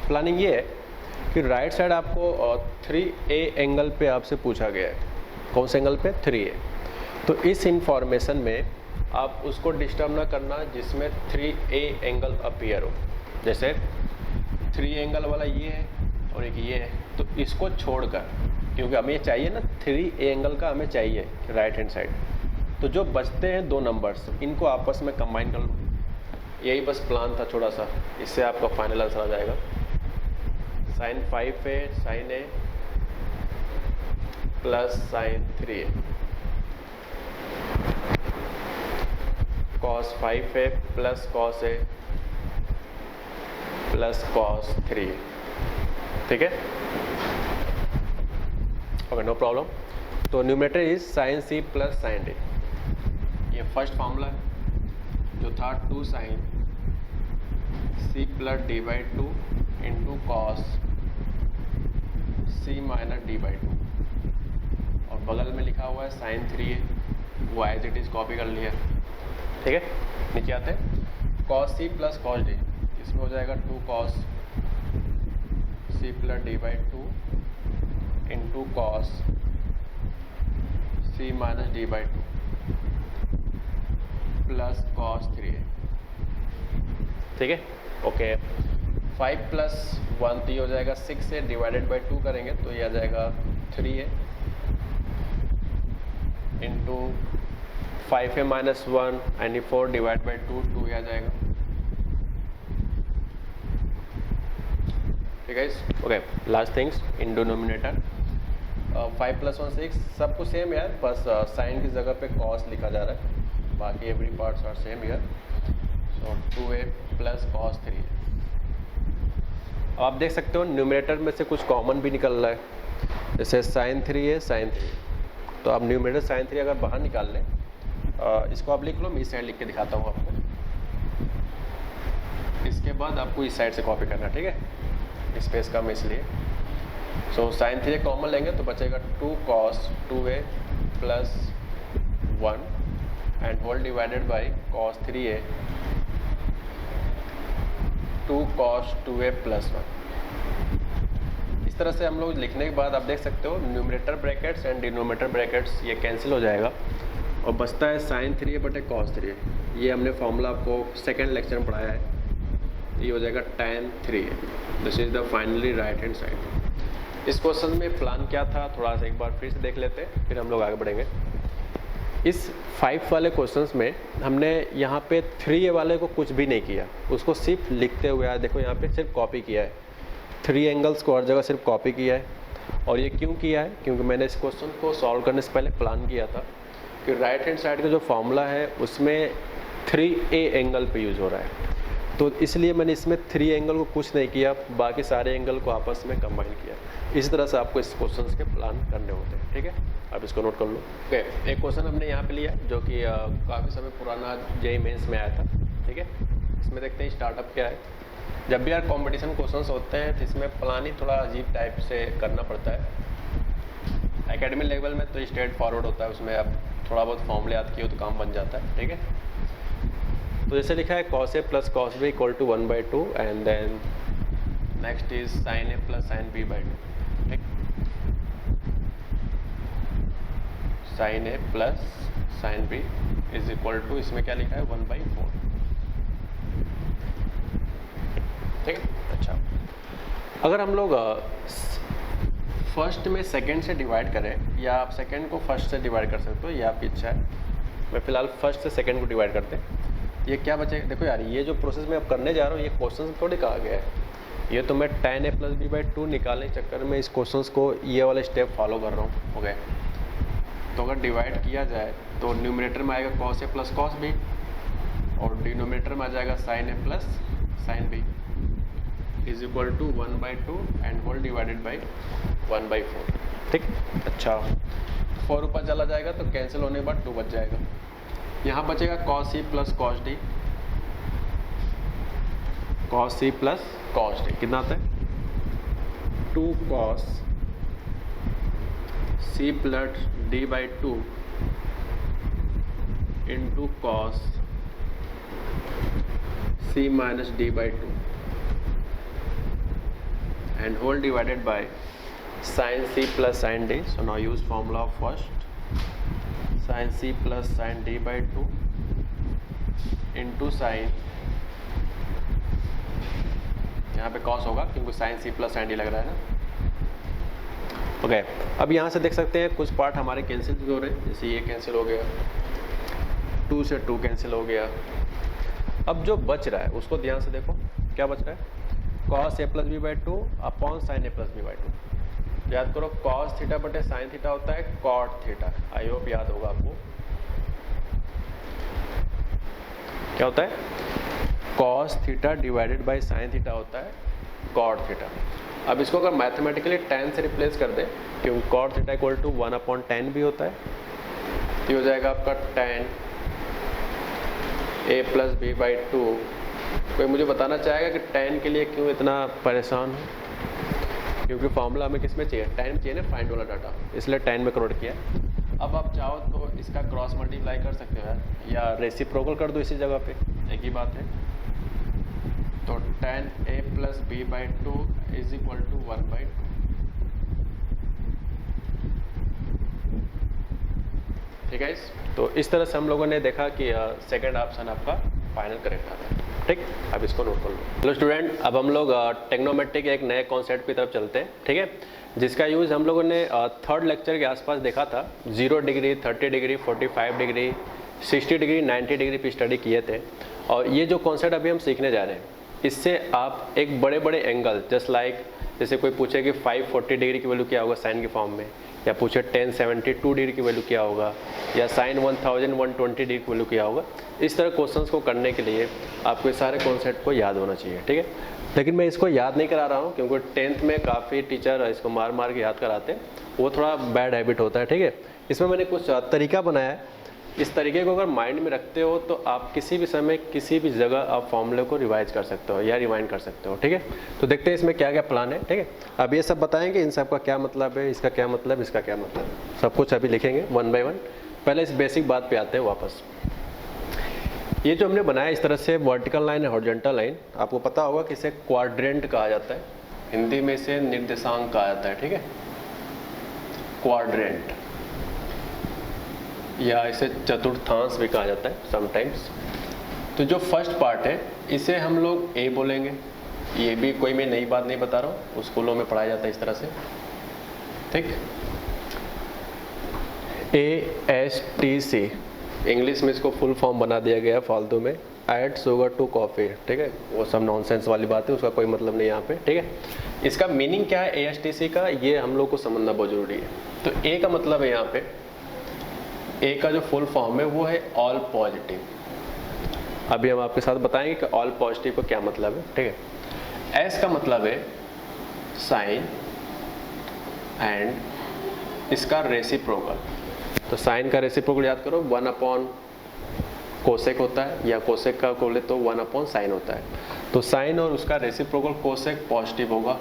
प्लानिंग ये है कि राइट साइड आपको 3a एंगल पे आपसे पूछा गया है। कौन से एंगल पे? 3a। तो इस इंफॉर्मेशन में आप उसको डिस्टर्ब ना करना जिसमें 3a एंगल अपीयर हो। जैसे 3 एंगल वाला ये है और एक ये है, तो इसको छोड़कर, क्योंकि हमें चाहिए ना 3 एंगल का हमें चाहिए राइट हैंड साइड, तो जो बचते हैं 2 नंबर्स इनको आपस में कंबाइन कर लो। यही बस प्लान था छोटा सा, इससे आपका फाइनल आंसर आ जाएगा। sin 5a sin a plus sin 3a cos 5a plus cos a plus cos 3a, ठीक है। Okay, no problem. तो numerator is sin c plus sin d। ये फर्स्ट फॉर्मूला है। जो था 2 sin c plus d by 2 into cos c minus d by 2, और बगल में लिखा हुआ है sin 3a, वो एज इट इज कॉपी कर लिया, ठीक है। नीचे आते हैं, cos c plus cos d, इसमें हो जाएगा 2 cos c plus d by 2 into cos c minus d by 2 plus cos 3a, ठीक है। ओके, 5 प्लस 1 तो ये हो जाएगा 6 से डिवाइडेड बाई 2 करेंगे तो ये आ जाएगा 3a इंटू 5a माइनस 1 यानी 4 डिवाइड बाई 2, 2 आ जाएगा, ठीक है। Okay, last things in denominator 5 plus 1 6, सब कुछ सेम यार, बस साइन की जगह पे कॉस लिखा जा रहा है, बाकी every parts are same here. So 2a plus cos 3a। अब आप देख सकते हो न्यूमरेटर में से कुछ कॉमन भी निकल रहा है, जैसे sin 3a sin 3, तो आप न्यूमरेटर sin 3 अगर बाहर निकाल लें, इसको आप लिख लो, मैं इस साइड लिख के दिखाता हूँ आपको। इसके बाद आपको इस साइड से कॉपी करना, ठीक है, स्पेस कम इसलिए। सो sin 3a कॉमन लेंगे तो बचेगा 2 cos 2a plus 1 and whole divided by cos 3a 2 cos 2a plus 1। इस तरह से हम लोग लिखने के बाद आप देख सकते हो numerator brackets and denominator brackets ये कैंसिल हो जाएगा और बचता है sin 3a बटे cos 3a। ये हमने फॉर्मूला आपको सेकेंड लेक्चर में पढ़ाया है, ये हो जाएगा tan 3a। This is the finally right hand side. इस क्वेश्चन में प्लान क्या था थोड़ा सा एक बार फिर से देख लेते हैं, फिर हम लोग आगे बढ़ेंगे। इस 5 वाले क्वेश्चंस में हमने यहाँ पे 3a वाले को कुछ भी नहीं किया, उसको सिर्फ लिखते हुए आया। देखो यहाँ पे सिर्फ कॉपी किया है, 3 एंगल्स को हर जगह सिर्फ कॉपी किया है। और ये क्यों किया है? क्योंकि मैंने इस क्वेश्चन को सॉल्व करने से पहले प्लान किया था कि राइट हैंड साइड का जो फॉर्मूला है उसमें 3a एंगल पे यूज़ हो रहा है। तो इसलिए मैंने इसमें 3 एंगल को कुछ नहीं किया, बाकी सारे एंगल को आपस में कंबाइन किया। इसी तरह से आपको इस क्वेश्चंस के प्लान करने होते हैं, ठीक है। अब इसको नोट कर लो। ओके, एक क्वेश्चन हमने यहाँ पे लिया जो कि काफ़ी समय पुराना जेईई मेंस में आया था, ठीक है। इसमें देखते हैं स्टार्टअप क्या है। जब भी यार कंपटीशन क्वेश्चंस होते हैं तो इसमें प्लान ही थोड़ा अजीब टाइप से करना पड़ता है। एकेडमी लेवल में तो स्ट्रेट फॉरवर्ड होता है, उसमें आप थोड़ा बहुत फॉर्मूले याद किए हो तो काम बन जाता है, ठीक है। तो जैसे लिखा है cos a plus cos b equal to 1/2 and then next is sin a plus sin b by 2, ठीक। sin a plus sin b is equal to, इसमें क्या लिखा है 1/4, ठीक है। अच्छा, अगर हम लोग फर्स्ट में सेकंड से डिवाइड करें या आप सेकंड को फर्स्ट से डिवाइड कर सकते हो, ये आपकी इच्छा है। मैं फिलहाल फर्स्ट से सेकंड को डिवाइड करते हैं। ये क्या बचेगा, देखो यार ये जो प्रोसेस मैं अब करने जा रहा हूँ ये क्वेश्चन थोड़ी कहा गया है, ये तो मैं tan a plus b by 2 निकालने के चक्कर में इस क्वेश्चन को ये वाला स्टेप फॉलो कर रहा हूँ, हो गया। तो अगर डिवाइड किया जाए तो न्यूमरेटर में आएगा cos a plus cos b और डिनोमिनेटर में आ जाएगा sin a plus sin b is equal to 1/2 and whole divided by 1/4, ठीक। अच्छा, 4 ऊपर चला जाएगा तो कैंसिल होने के बाद 2 बच जाएगा। यहाँ बचेगा cos c plus cos d, cos c plus cos d कितना आता है 2 cos c plus d by 2 into cos c minus d by 2 and whole divided by sin c plus sin d. So now use formula of first, sin c plus sin d by 2 into sin, यहाँ पे cos होगा क्योंकि sin c plus sin d लग रहा है ना। Okay, अब यहाँ से देख सकते हैं कुछ पार्ट हमारे कैंसिल भी हो रहे हैं, जैसे ये कैंसिल हो गया, 2 से 2 कैंसिल हो गया। अब जो बच रहा है उसको ध्यान से देखो, क्या बच रहा है cos a plus B by 2 upon sine A plus B by 2। याद करो cos थीटा बटे साइन थीटा होता है cot थीटा, आई होप याद होगा आपको। क्या होता है cos theta divided by sine theta होता है cot थीटा। अब इसको अगर मैथमेटिकली tan से रिप्लेस कर दें, क्योंकि cot theta equal to 1/tan भी होता है, तो ये हो जाएगा आपका tan a plus B by 2। कोई मुझे बताना चाहेगा कि tan के लिए क्यों इतना परेशान हो, क्योंकि फॉर्मूला हमें किस में चाहिए, tan में चाहिए ना, फाइंड वाला डाटा, इसलिए tan में कन्वर्ट किया। अब आप चाहो तो इसका क्रॉस मल्टीप्लाई कर सकते हो यार, या रेसिप्रोकल कर दो इसी जगह पे, एक ही बात है। तो tan a plus B by 2 is equal to 1/2, ठीक है। तो इस तरह से हम लोगों ने देखा कि सेकंड ऑप्शन आपका फाइनल करेक्ट आता है, ठीक। अब इसको नोट कर लो। हेलो स्टूडेंट, अब हम लोग टेक्नोमेट्री के एक नए कॉन्सेप्ट की तरफ चलते हैं, ठीक है, जिसका यूज़ हम लोगों ने थर्ड लेक्चर के आसपास देखा था। 0 degree, 30 degree, 45 degree, 60 degree, 90 degree पे स्टडी किए थे। और ये जो कॉन्सेप्ट अभी हम सीखने जा रहे हैं, इससे आप एक बड़े बड़े एंगल, जस्ट लाइक जैसे कोई पूछे कि 540 डिग्री की वैल्यू क्या होगा साइन के फॉर्म में, या पूछे 1072 डिग्री की वैल्यू क्या होगा, या साइन 1120 डिग्री की वैल्यू क्या होगा, इस तरह क्वेश्चंस को करने के लिए आपको इस सारे कॉन्सेप्ट को याद होना चाहिए, ठीक है। लेकिन मैं इसको याद नहीं करा रहा हूँ क्योंकि 10th में काफ़ी टीचर इसको मार मार के याद कराते हैं, वो थोड़ा बैड हैबिट होता है, ठीक है। इसमें मैंने कुछ तरीका बनाया है, इस तरीके को अगर माइंड में रखते हो तो आप किसी भी समय किसी भी जगह आप फॉर्मूले को रिवाइज कर सकते हो या रिवाइंड कर सकते हो, ठीक है। तो देखते हैं इसमें क्या क्या प्लान है, ठीक है। अब ये सब बताएंगे, इन सब का क्या मतलब है, इसका क्या मतलब, इसका क्या मतलब, सब कुछ अभी लिखेंगे 1 बाय 1। पहले इस बेसिक बात पे आते हैं वापस। ये जो हमने बनाया इस तरह से वर्टिकल लाइन है, हॉरिजॉन्टल लाइन, आपको पता होगा कि इसे क्वाड्रेंट कहा जाता है, हिंदी में इसे निर्देशांक कहा जाता है, ठीक है, क्वाड्रेंट, या इसे चतुर्थांश भी कहा जाता है समटाइम्स। तो जो फर्स्ट पार्ट है इसे हम लोग ए बोलेंगे, ये भी कोई मैं नई बात नहीं बता रहा हूँ, स्कूलों में पढ़ाया जाता है इस तरह से, ठीक। ASTC, इंग्लिश में इसको फुल फॉर्म बना दिया गया फालतू में, ऐड शुगर टू कॉफ़ी, ठीक है, वो सब नॉनसेंस वाली बात है, उसका कोई मतलब नहीं यहाँ पे, ठीक है। इसका मीनिंग क्या है ASTC का, ये हम लोग को समझना बहुत जरूरी है। तो ए का मतलब है, यहाँ पे ए का जो फुल फॉर्म है वो है ऑल पॉजिटिव, अभी हम आपके साथ बताएंगे कि ऑल पॉजिटिव का क्या मतलब है, ठीक है। एस का मतलब है साइन एंड इसका रेसिप्रोकल। तो साइन का रेसिप्रोकल याद करो 1 अपॉन कोसेक होता है, या कोसेक का बोले तो 1 अपॉन साइन होता है। तो साइन और उसका रेसिप्रोकल कोसेक पॉजिटिव होगा।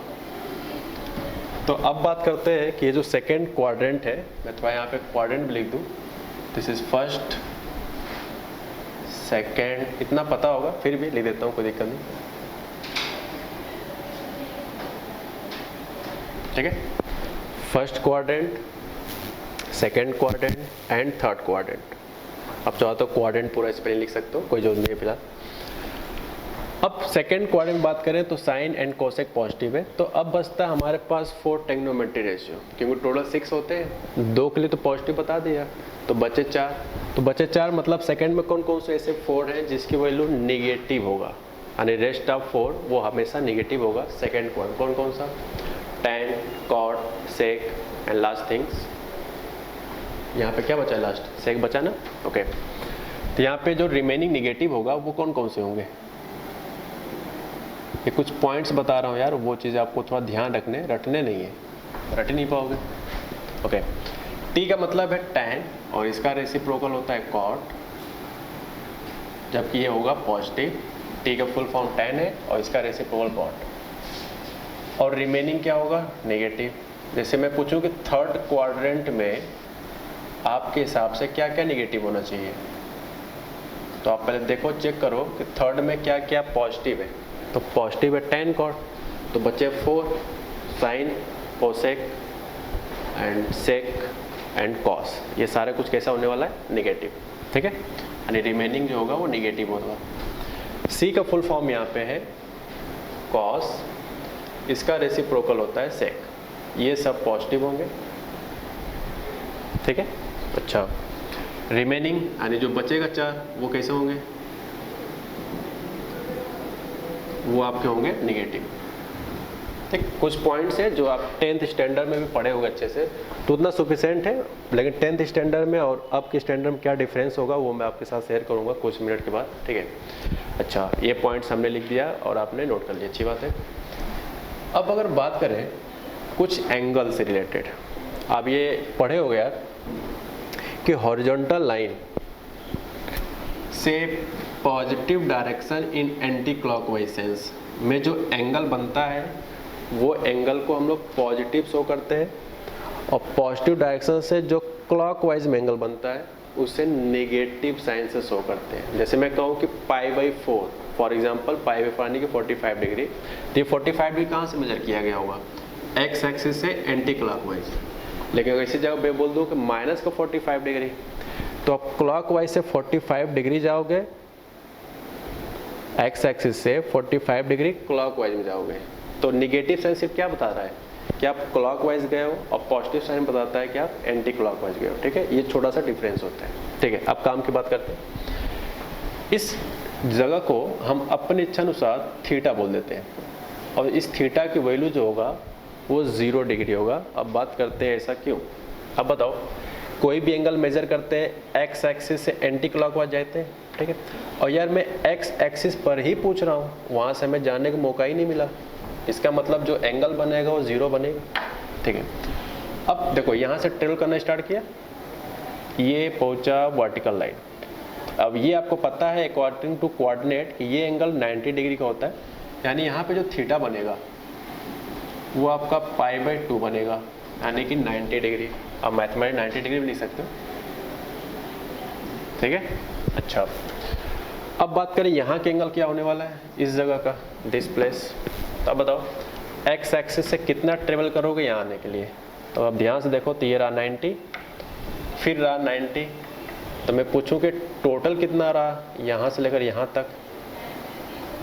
तो अब बात करते हैं कि ये जो सेकेंड क्वाड्रेंट है, मैं थोड़ा यहाँ पे क्वाड्रेंट भी लिख दूँ, दिस इज फर्स्ट सेकेंड, इतना पता होगा, फिर भी लिख देता हूँ, कोई दिक्कत नहीं, ठीक है। First quadrant, second quadrant and third quadrant. अब चाहो तो क्वाड्रेंट पूरा स्पेलिंग लिख सकते हो, कोई जरूरत नहीं है फिलहाल। अब सेकेंड क्वाड्रेंट बात करें तो साइन एंड कोसेक पॉजिटिव है। तो अब बचता है हमारे पास 4 ट्रिग्नोमेट्री रेशियो, क्योंकि टोटल 6 होते हैं, 2 के लिए तो पॉजिटिव बता दिया, तो बचे 4। तो बचे 4 मतलब सेकेंड में कौन कौन से ऐसे 4 हैं जिसकी वैल्यू निगेटिव होगा, यानी रेस्ट ऑफ 4 वो हमेशा निगेटिव होगा। सेकेंड क्वाड्रेंट कौन कौन सा, tan, cot, sec and last things. यहाँ पे क्या बचा, लास्ट सेक बचा ना, ओके। तो यहाँ पे जो रिमेनिंग निगेटिव होगा वो कौन कौन से होंगे, ये कुछ पॉइंट्स बता रहा हूँ यार, वो चीज़ें आपको थोड़ा ध्यान रटने नहीं है, रट नहीं पाओगे, ओके। टी का मतलब है tan और इसका रेसिप्रोकल होता है cot, जबकि ये होगा पॉजिटिव। टी का फुल फॉर्म tan है और इसका रेसिप्रोकल cot। और रिमेनिंग क्या होगा, नेगेटिव। जैसे मैं पूछूं कि थर्ड क्वाड्रेंट में आपके हिसाब से क्या क्या नेगेटिव होना चाहिए, तो आप पहले देखो, चेक करो कि थर्ड में क्या क्या पॉजिटिव है। तो पॉजिटिव है tan cot, तो बचे 4 sine, cosec and sec and cos. ये सारे कुछ कैसा होने वाला है, नेगेटिव, ठीक है, यानी रिमेनिंग जो होगा वो नेगेटिव होगा। सी का फुल फॉर्म यहाँ पे है कॉस, इसका रेसिप्रोकल होता है सेक, ये सब पॉजिटिव होंगे, ठीक है। अच्छा, रिमेनिंग यानी जो बचेगा 4 वो कैसे होंगे, वो आपके होंगे नेगेटिव, ठीक। कुछ पॉइंट्स है जो आप 10th स्टैंडर्ड में भी पढ़े होंगे अच्छे से, तो उतना सफिशिएंट है, लेकिन 10th स्टैंडर्ड में और अब के स्टैंडर्ड में क्या डिफरेंस होगा वो मैं आपके साथ शेयर करूंगा कुछ मिनट के बाद, ठीक है। अच्छा, ये पॉइंट्स हमने लिख दिया और आपने नोट कर लिया, अच्छी बात है। अब अगर बात करें कुछ एंगल से रिलेटेड, आप ये पढ़े हो यार कि हॉरिजॉन्टल लाइन से positive direction in anti clockwise sense में जो एंगल बनता है वो एंगल को हम लोग पॉजिटिव शो करते हैं, और पॉजिटिव डायरेक्शन से जो क्लॉकवाइज में एंगल बनता है उसे नेगेटिव साइन से शो करते हैं। जैसे मैं कहूँ कि π/4, फॉर एग्जांपल π/4 यानी कि 45 डिग्री, तो ये 45 डिग्री कहाँ से मेजर किया गया होगा, एक्स एक्सिस से एंटी क्लॉकवाइज। लेकिन अगर इसी जगह मैं बोल दूँ कि माइनस का 45 डिग्री, तो आप क्लॉकवाइज से 45 डिग्री जाओगे, एक्स एक्सिस से 45 डिग्री क्लॉकवाइज में जाओगे। तो निगेटिव साइन सिर्फ क्या बता रहा है कि आप क्लॉकवाइज गए हो, और पॉजिटिव साइन बताता है कि आप एंटी क्लॉकवाइज गए हो, ठीक है। ये छोटा सा डिफरेंस होता है, ठीक है। अब काम की बात करते हैं। इस जगह को हम अपनी इच्छा अनुसार थीटा बोल देते हैं, और इस थीटा की वैल्यू जो होगा वो 0 डिग्री होगा। अब बात करते हैं ऐसा क्यों। अब बताओ, कोई भी एंगल मेजर करते हैं एक्स एक्सिस से एंटी क्लॉकवाइज जाते हैं, ठीक है। और यार मैं एक्स एक्सिस पर ही पूछ रहा हूँ, वहाँ से हमें जानने का मौका ही नहीं मिला, इसका मतलब जो एंगल बनेगा वो 0 बनेगा, ठीक है। अब देखो, यहाँ से ट्रेवल करना स्टार्ट किया, ये पहुँचा वर्टिकल लाइन। अब ये आपको पता है अकॉर्डिंग टू कोऑर्डिनेट कि ये एंगल 90 डिग्री का होता है, यानी यहाँ पे जो थीटा बनेगा वो आपका π/2 बनेगा, यानी कि 90 डिग्री। अब मैथमेटिक्स 90 डिग्री भी लिख सकते हो, ठीक है। अच्छा, अब बात करें यहाँ के एंगल क्या होने वाला है इस जगह का, दिस प्लेस। तो अब बताओ एक्स एक्सिस से कितना ट्रेवल करोगे यहाँ आने के लिए। तो अब ध्यान से देखो, तो ये रहा 90, फिर रहा 90, तो मैं पूछूं कि टोटल कितना रहा यहाँ से लेकर यहाँ तक।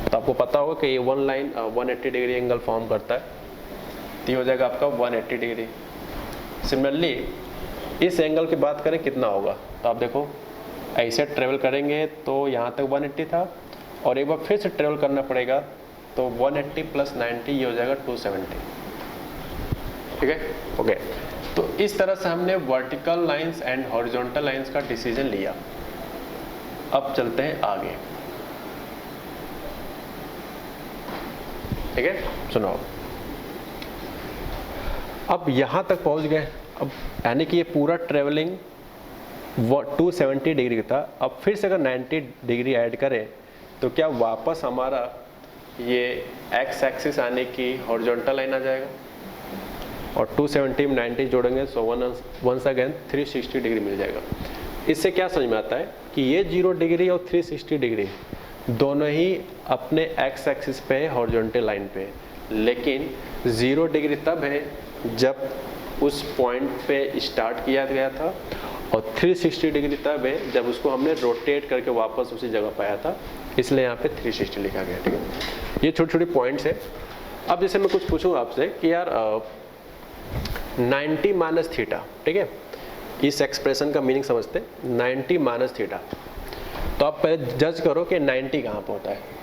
तो आपको पता होगा कि ये one line 180 degree angle form करता है, तो ये हो जाएगा आपका 180 डिग्री। सिमिलरली इस एंगल की बात करें कितना होगा, तो आप देखो ऐसे ट्रेवल करेंगे तो यहाँ तक 180 था, और एक बार फिर से ट्रेवल करना पड़ेगा, तो 180 + 90 ये हो जाएगा 270, ठीक है, ओके। तो इस तरह से हमने vertical lines and horizontal lines का डिसीजन लिया। अब चलते हैं आगे। ठीक है, सुनाओ। अब यहाँ तक पहुँच गए, अब यानी कि ये पूरा ट्रेवलिंग 270 डिग्री था। अब फिर से अगर 90 डिग्री ऐड करें तो क्या वापस हमारा ये एक्स एक्सिस आने की हॉरिजॉन्टल लाइन आ जाएगा, और 270 में 90 जोड़ेंगे सो वंस अगेन 360 डिग्री मिल जाएगा। इससे क्या समझ में आता है कि ये 0 डिग्री और 360 डिग्री दोनों ही अपने एक्स एक्सिस पे है, हॉरिजॉन्टल लाइन पे, लेकिन 0 डिग्री तब है जब उस पॉइंट पे स्टार्ट किया गया था, और 360 डिग्री तब है जब उसको हमने रोटेट करके वापस उसी जगह पाया था, इसलिए यहाँ पे 360 लिखा गया। ठीक है, ये छोटी छोटी पॉइंट्स है। अब जैसे मैं कुछ पूछूं आपसे कि यार 90 माइनस थीटा, ठीक है, इस एक्सप्रेशन का मीनिंग समझते, 90 माइनस थीटा, तो आप पहले जज करो कि 90 कहाँ पर होता है।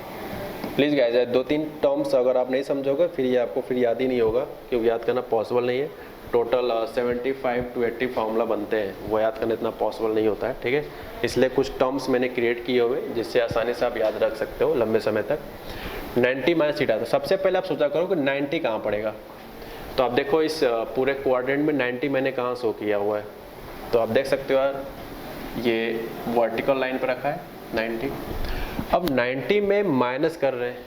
प्लीज़ गाइस, 2-3 टर्म्स अगर आप नहीं समझोगे फिर ये आपको फिर याद ही नहीं होगा, क्योंकि याद करना पॉसिबल नहीं है। टोटल 75 to 80 फार्मूला बनते हैं, वो याद करना इतना पॉसिबल नहीं होता है। ठीक है, इसलिए कुछ टर्म्स मैंने क्रिएट किए हुए जिससे आसानी से आप याद रख सकते हो लंबे समय तक। 90 माइनस थीटा, तो सबसे पहले आप सोचा करो कि 90 कहाँ पड़ेगा। तो आप देखो इस पूरे क्वाड्रेंट में 90 मैंने कहाँ शो किया हुआ है, तो आप देख सकते हो यार ये वर्टिकल लाइन पर रखा है 90। अब 90 में माइनस कर रहे हैं,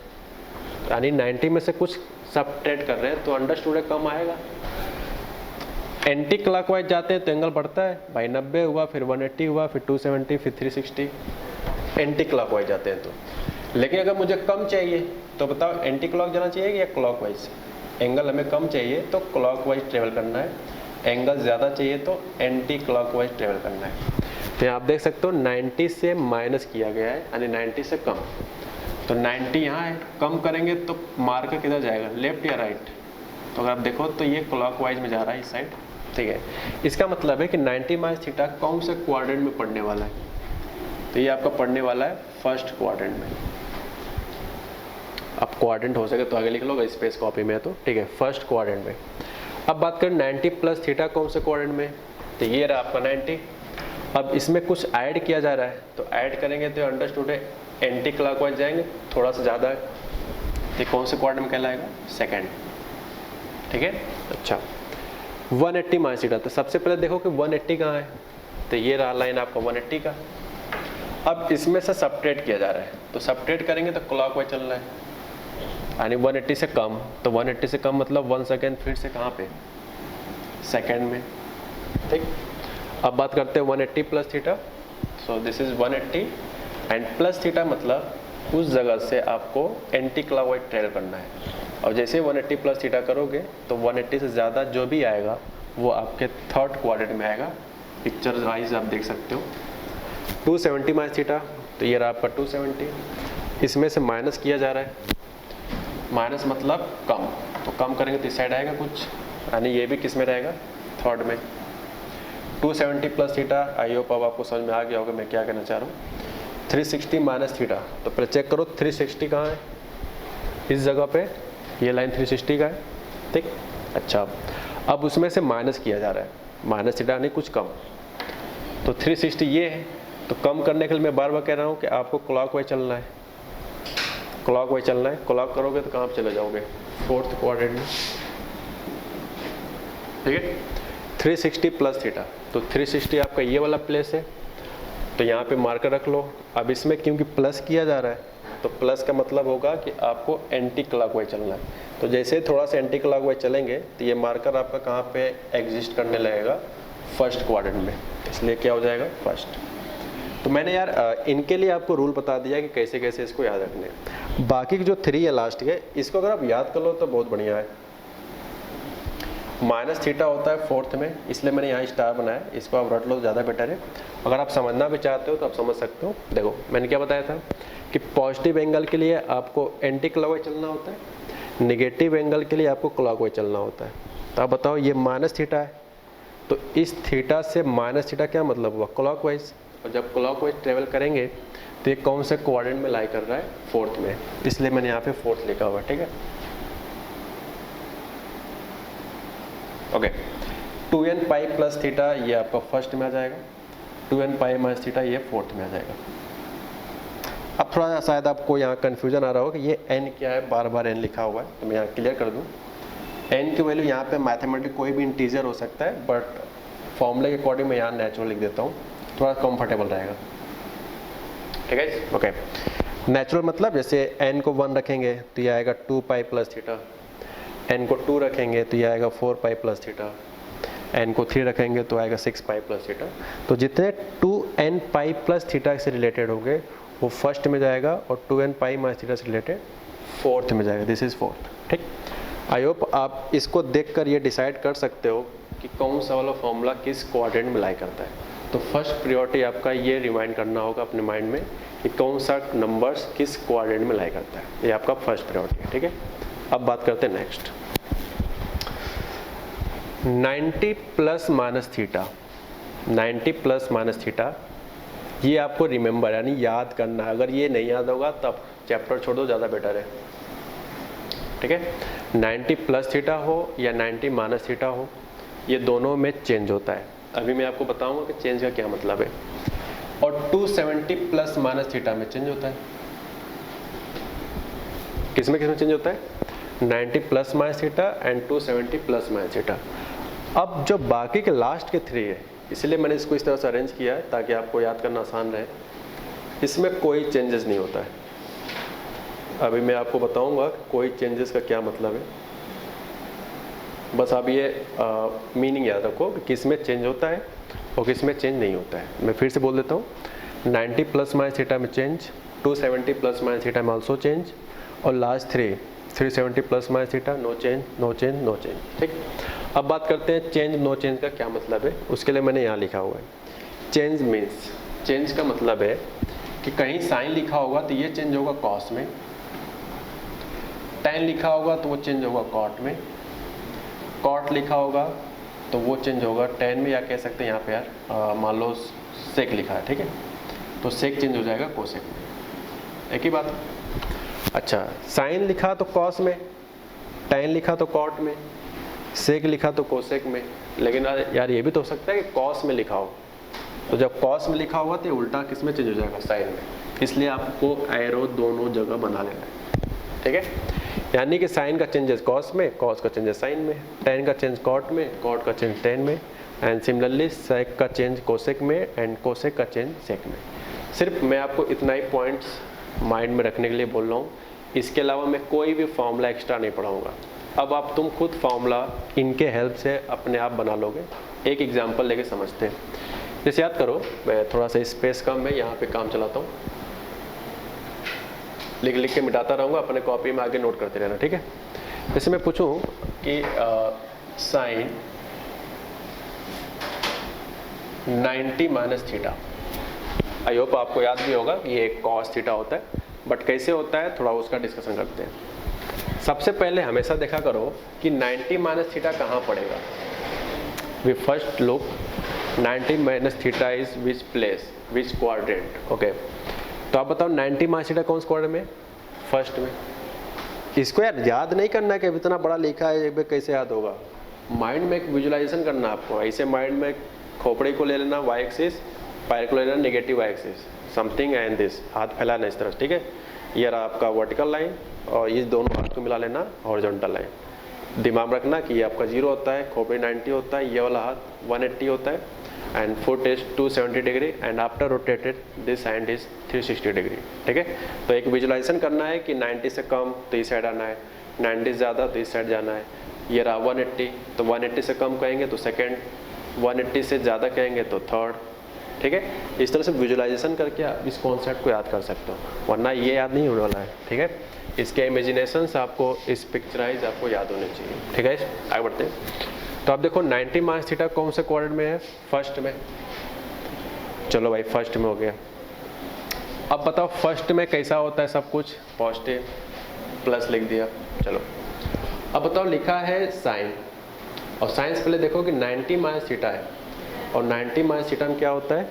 यानी 90 में से कुछ सबट्रैक्ट कर रहे हैं, तो अंडरस्टूड है कम आएगा। एंटी क्लॉकवाइज जाते हैं तो एंगल बढ़ता है भाई, 90 हुआ, फिर 180 हुआ, फिर 270, फिर 360, एंटी क्लॉकवाइज जाते हैं तो। लेकिन अगर मुझे कम चाहिए तो बताओ एंटी क्लॉक जाना चाहिए या क्लॉकवाइज? एंगल हमें कम चाहिए तो क्लॉकवाइज ट्रेवल करना है, एंगल ज़्यादा चाहिए तो एंटी क्लॉकवाइज ट्रेवल करना है। तो यहाँ आप देख सकते हो 90 से माइनस किया गया है, यानी 90 से कम। तो 90 यहाँ है, कम करेंगे तो मार्कर किधर जाएगा, लेफ्ट या राइट? तो अगर आप देखो तो ये क्लॉकवाइज में जा रहा है इस साइड। ठीक है, इसका मतलब है कि 90 माइनस थीटा कौन से क्वाड्रेंट में पढ़ने वाला है? तो ये आपका पढ़ने वाला है फर्स्ट क्वाड्रेंट में। अब क्वाड्रेंट हो सके तो आगे लिख लो, स्पेस कॉपी में है तो। ठीक है, फर्स्ट क्वाड्रेंट में। अब बात करें 90 प्लस थीटा कौन से क्वाड्रेंट में, तो ये रहा आपका 90। अब इसमें कुछ ऐड किया जा रहा है, तो ऐड करेंगे तो अंडरस्टूड है एंटी क्लॉकवाइज जाएंगे, थोड़ा सा ज़्यादा है, तो कौन से क्वाड्रेंट में कहलाएगा? सेकेंड। ठीक है, अच्छा 180 माइनस थीटा, तो सबसे पहले देखो कि 180 कहाँ है, तो ये रहा लाइन आपका 180 का। अब इसमें से सबट्रैक्ट किया जा रहा है, तो सबट्रैक्ट करेंगे तो क्लॉकवाइज चल रहा है, यानी 180 से कम, तो 180 से कम मतलब 1 सेकेंड फिर से कहाँ पे? सेकेंड में। ठीक, अब बात करते हैं 180 plus theta. So this is 180 and plus theta मतलब उस जगह से आपको एंटी क्लॉकवाइज ट्रेवल करना है। और जैसे 180 प्लस थीटा करोगे तो 180 से ज़्यादा जो भी आएगा वो आपके थर्ड क्वाड्रेंट में आएगा। पिक्चर वाइज आप देख सकते हो। 270 माइनस थीटा, तो ये रहा आपका 270, इसमें से माइनस किया जा रहा है, माइनस मतलब कम, तो कम करेंगे तो इस साइड आएगा कुछ, यानी ये भी किस में रहेगा? थर्ड में। 270 प्लस थीटा, आई होप अब आपको समझ में आ गया होगा मैं क्या कहना चाह रहा हूँ। 360 माइनस थीटा, तो पहले चेक करो 360 कहाँ है? इस जगह पे ये लाइन 360 का है। ठीक, अच्छा अब उसमें से माइनस किया जा रहा है, माइनस थीटा नहीं कुछ कम, तो 360 ये है। तो कम करने के लिए मैं बार बार कह रहा हूँ कि आपको क्लॉकवाइज चलना है, क्लॉकवाइज चलना है। क्लॉक करोगे तो कहाँ चले जाओगे? फोर्थ क्वाड्रेंट में। ठीक है, 360 प्लस थीटा, तो 360 आपका ये वाला प्लेस है, तो यहाँ पे मार्कर रख लो। अब इसमें क्योंकि प्लस किया जा रहा है तो प्लस का मतलब होगा कि आपको एंटी क्लॉकवाइज चलना है। तो जैसे थोड़ा सा एंटी क्लॉकवाइज चलेंगे तो ये मार्कर आपका कहाँ पे एग्जिस्ट करने लगेगा? फर्स्ट क्वाड्रेंट में, इसलिए क्या हो जाएगा? फर्स्ट। तो मैंने यार इनके लिए आपको रूल बता दिया कि कैसे कैसे इसको याद रखने हैं। बाकी की जो 3 है लास्ट के, इसको अगर आप याद कर लो तो बहुत बढ़िया है। माइनस थीटा होता है फोर्थ में, इसलिए मैंने यहाँ स्टार बनाया, इसको आप रट लो ज़्यादा बेटर है। अगर आप समझना भी चाहते हो तो आप समझ सकते हो। देखो मैंने क्या बताया था कि पॉजिटिव एंगल के लिए आपको एंटी क्लॉकवाइज चलना होता है, नेगेटिव एंगल के लिए आपको क्लॉकवाइज चलना होता है। तो आप बताओ ये माइनस थीटा है, तो इस थीटा से माइनस थीटा क्या मतलब हुआ? क्लॉकवाइज। और जब क्लॉकवाइज ट्रेवल करेंगे तो ये कौन से क्वाड्रेंट में लाई कर रहा है? फोर्थ में, इसलिए मैंने यहाँ पे फोर्थ लिखा हुआ। ठीक है, okay. 2n pi plus theta ये आपका फर्स्ट में आ जाएगा, 2n पाई माइनस थीटा ये फोर्थ में आ जाएगा। अब थोड़ा सा शायद आपको यहाँ कन्फ्यूजन आ रहा हो कि ये n क्या है, बार बार n लिखा हुआ है, तो मैं यहाँ क्लियर कर दूँ। n की वैल्यू यहाँ पे मैथमेटिक कोई भी इंटीजर हो सकता है, बट फॉर्मूले के अकॉर्डिंग मैं यहाँ नेचुरल लिख देता हूँ, थोड़ा कंफर्टेबल रहेगा। ठीक है, ओके। नेचुरल मतलब जैसे n को 1 रखेंगे तो ये आएगा 2 पाई प्लस थीटा, n को 2 रखेंगे तो ये आएगा 4 पाई प्लस थीटा, n को 3 रखेंगे तो आएगा 6 पाई प्लस थीटा। तो जितने 2n पाई प्लस थीटा से रिलेटेड होंगे वो फर्स्ट में जाएगा और 2n पाई माइनस थीटा से रिलेटेड फोर्थ में जाएगा। This is fourth. ठीक, आई होप आप इसको देखकर ये डिसाइड कर सकते हो कि कौन सा वाला फॉर्मूला किस क्वाड्रेंट में लाई करता है। तो फर्स्ट प्रायोरिटी आपका ये रिमाइंड करना होगा अपने माइंड में कि कौन सा नंबर्स किस क्वाड्रेंट में लाई करता है, ये आपका फर्स्ट प्रायोरिटी है। ठीक है, अब बात करते हैं next. 90 plus minus theta, 90 plus minus theta, ये आपको रिमेंबर यानी याद करना है। अगर ये नहीं याद होगा तब चैप्टर छोड़ दो, ज़्यादा बेटर है। ठीक है, 90 प्लस थीटा हो या 90 माइनस थीटा हो, ये दोनों में चेंज होता है। अभी मैं आपको बताऊंगा कि चेंज का क्या मतलब है। और 270 प्लस माइनस थीटा में चेंज होता है। किसमें चेंज होता है? 90 plus minus theta and 270 plus minus theta. अब जो बाकी के लास्ट के 3 है, इसलिए मैंने इसको इस तरह से अरेंज किया है ताकि आपको याद करना आसान रहे। इसमें कोई चेंजेस नहीं होता है। अभी मैं आपको बताऊंगा कोई चेंजेस का क्या मतलब है। बस आप ये मीनिंग याद रखो कि किस में चेंज होता है और किस में चेंज नहीं होता है। मैं फिर से बोल देता हूँ, 90 प्लस माइनस थीटा में चेंज, 270 प्लस माइनस थीटा में ऑल्सो चेंज, और last 370 plus minus theta no change, no change, no change. ठीक, अब बात करते हैं चेंज नो चेंज का क्या मतलब है। उसके लिए मैंने यहाँ लिखा हुआ है चेंज मीन्स, चेंज का मतलब है कि कहीं साइन लिखा होगा तो ये चेंज होगा कॉस में, tan लिखा होगा तो वो चेंज होगा कॉट में, कॉट लिखा होगा तो वो चेंज होगा tan में, या कह सकते हैं यहाँ पे यार मान लो सेक लिखा है, ठीक है, तो सेक चेंज हो जाएगा कोसेक में। एक ही बात। अच्छा, साइन लिखा तो कॉस में, tan लिखा तो कॉट में, सेक लिखा तो कोसेक में। लेकिन यार ये भी तो हो सकता है कि कॉस में लिखा हो, तो जब कॉस में लिखा होगा तो उल्टा किस में चेंज हो जाएगा? साइन में। इसलिए आपको एरो दोनों जगह बना लेना है। ठीक है, यानी कि साइन का चेंजेस कॉस में, कॉस का चेंजेस साइन में, tan का चेंज कॉट में, कॉट का चेंज tan में, एंड सिमिलरली सेक का चेंज कोसेक में एंड कोसेक का चेंज सेक में। सिर्फ मैं आपको इतना ही पॉइंट्स माइंड में रखने के लिए बोल रहा हूँ। इसके अलावा मैं कोई भी फॉर्मूला एक्स्ट्रा नहीं पढ़ाऊँगा। अब आप तुम खुद फॉर्मूला इनके हेल्प से अपने आप बना लोगे। एक एग्जांपल लेके समझते हैं। जैसे याद करो, मैं थोड़ा सा स्पेस कम है, यहाँ पे काम चलाता हूँ, लिख के मिटाता रहूँगा, अपने कॉपी में आगे नोट करते रहना। ठीक है, जैसे मैं पूछूँ कि sine 90 minus theta, I hope आपको याद भी होगा कि ये कॉस थीटा होता है, बट कैसे होता है थोड़ा उसका डिस्कशन करते हैं। सबसे पहले हमेशा देखा करो कि 90 माइनस थीटा कहाँ पड़ेगा। We first look 90 minus theta is which place, which quadrant. Okay, तो आप बताओ 90 माइनस थीटा कौन से क्वाड्रेंट में? फर्स्ट में। इसको यार याद नहीं करना है कि इतना बड़ा लिखा है एक बार कैसे याद होगा। माइंड में एक विजुलाइजेशन करना आपको। ऐसे माइंड में खोपड़ी को ले लेना वाई एक्सिस, पैर को ले लेना negative Y axis, something and this, हाथ फैलाना इस तरह। ठीक है, ये रहा आपका वर्टिकल लाइन और ये दोनों हाथ को मिला लेना हॉरिजॉन्टल लाइन। दिमाग रखना कि ये आपका 0 होता है, खोपड़ी 90 होता है, ये वाला हाथ 180 होता है, and foot is 270 degree, and after rotated this hand is 360 degree. ठीक है, तो एक विजुलाइजेशन करना है कि 90 से कम तो इस साइड आना है, 90 से ज़्यादा तो इस साइड जाना है। ये रहा 180, तो 180 से कम कहेंगे तो सेकेंड, 180 से ज़्यादा कहेंगे तो थर्ड। ठीक है, इस तरह से विजुलाइजेशन करके आप इस कॉन्सेप्ट को याद कर सकते हो, वरना ये याद नहीं होने वाला है। ठीक है, इसके इमेजिनेशंस आपको, इस पिक्चराइज आपको याद होने चाहिए। ठीक है, आगे बढ़ते हैं। तो आप देखो 90 माइनस थीटा कौन से क्वाड्रेंट में है? फर्स्ट में। चलो भाई फर्स्ट में हो गया। अब बताओ फर्स्ट में कैसा होता है सब कुछ? पॉजिटिव, प्लस लिख दिया। चलो अब बताओ, लिखा है साइन, और साइन से पहले देखो कि 90 माइनस थीटा है, और 90 माइनस थीटा में क्या होता है?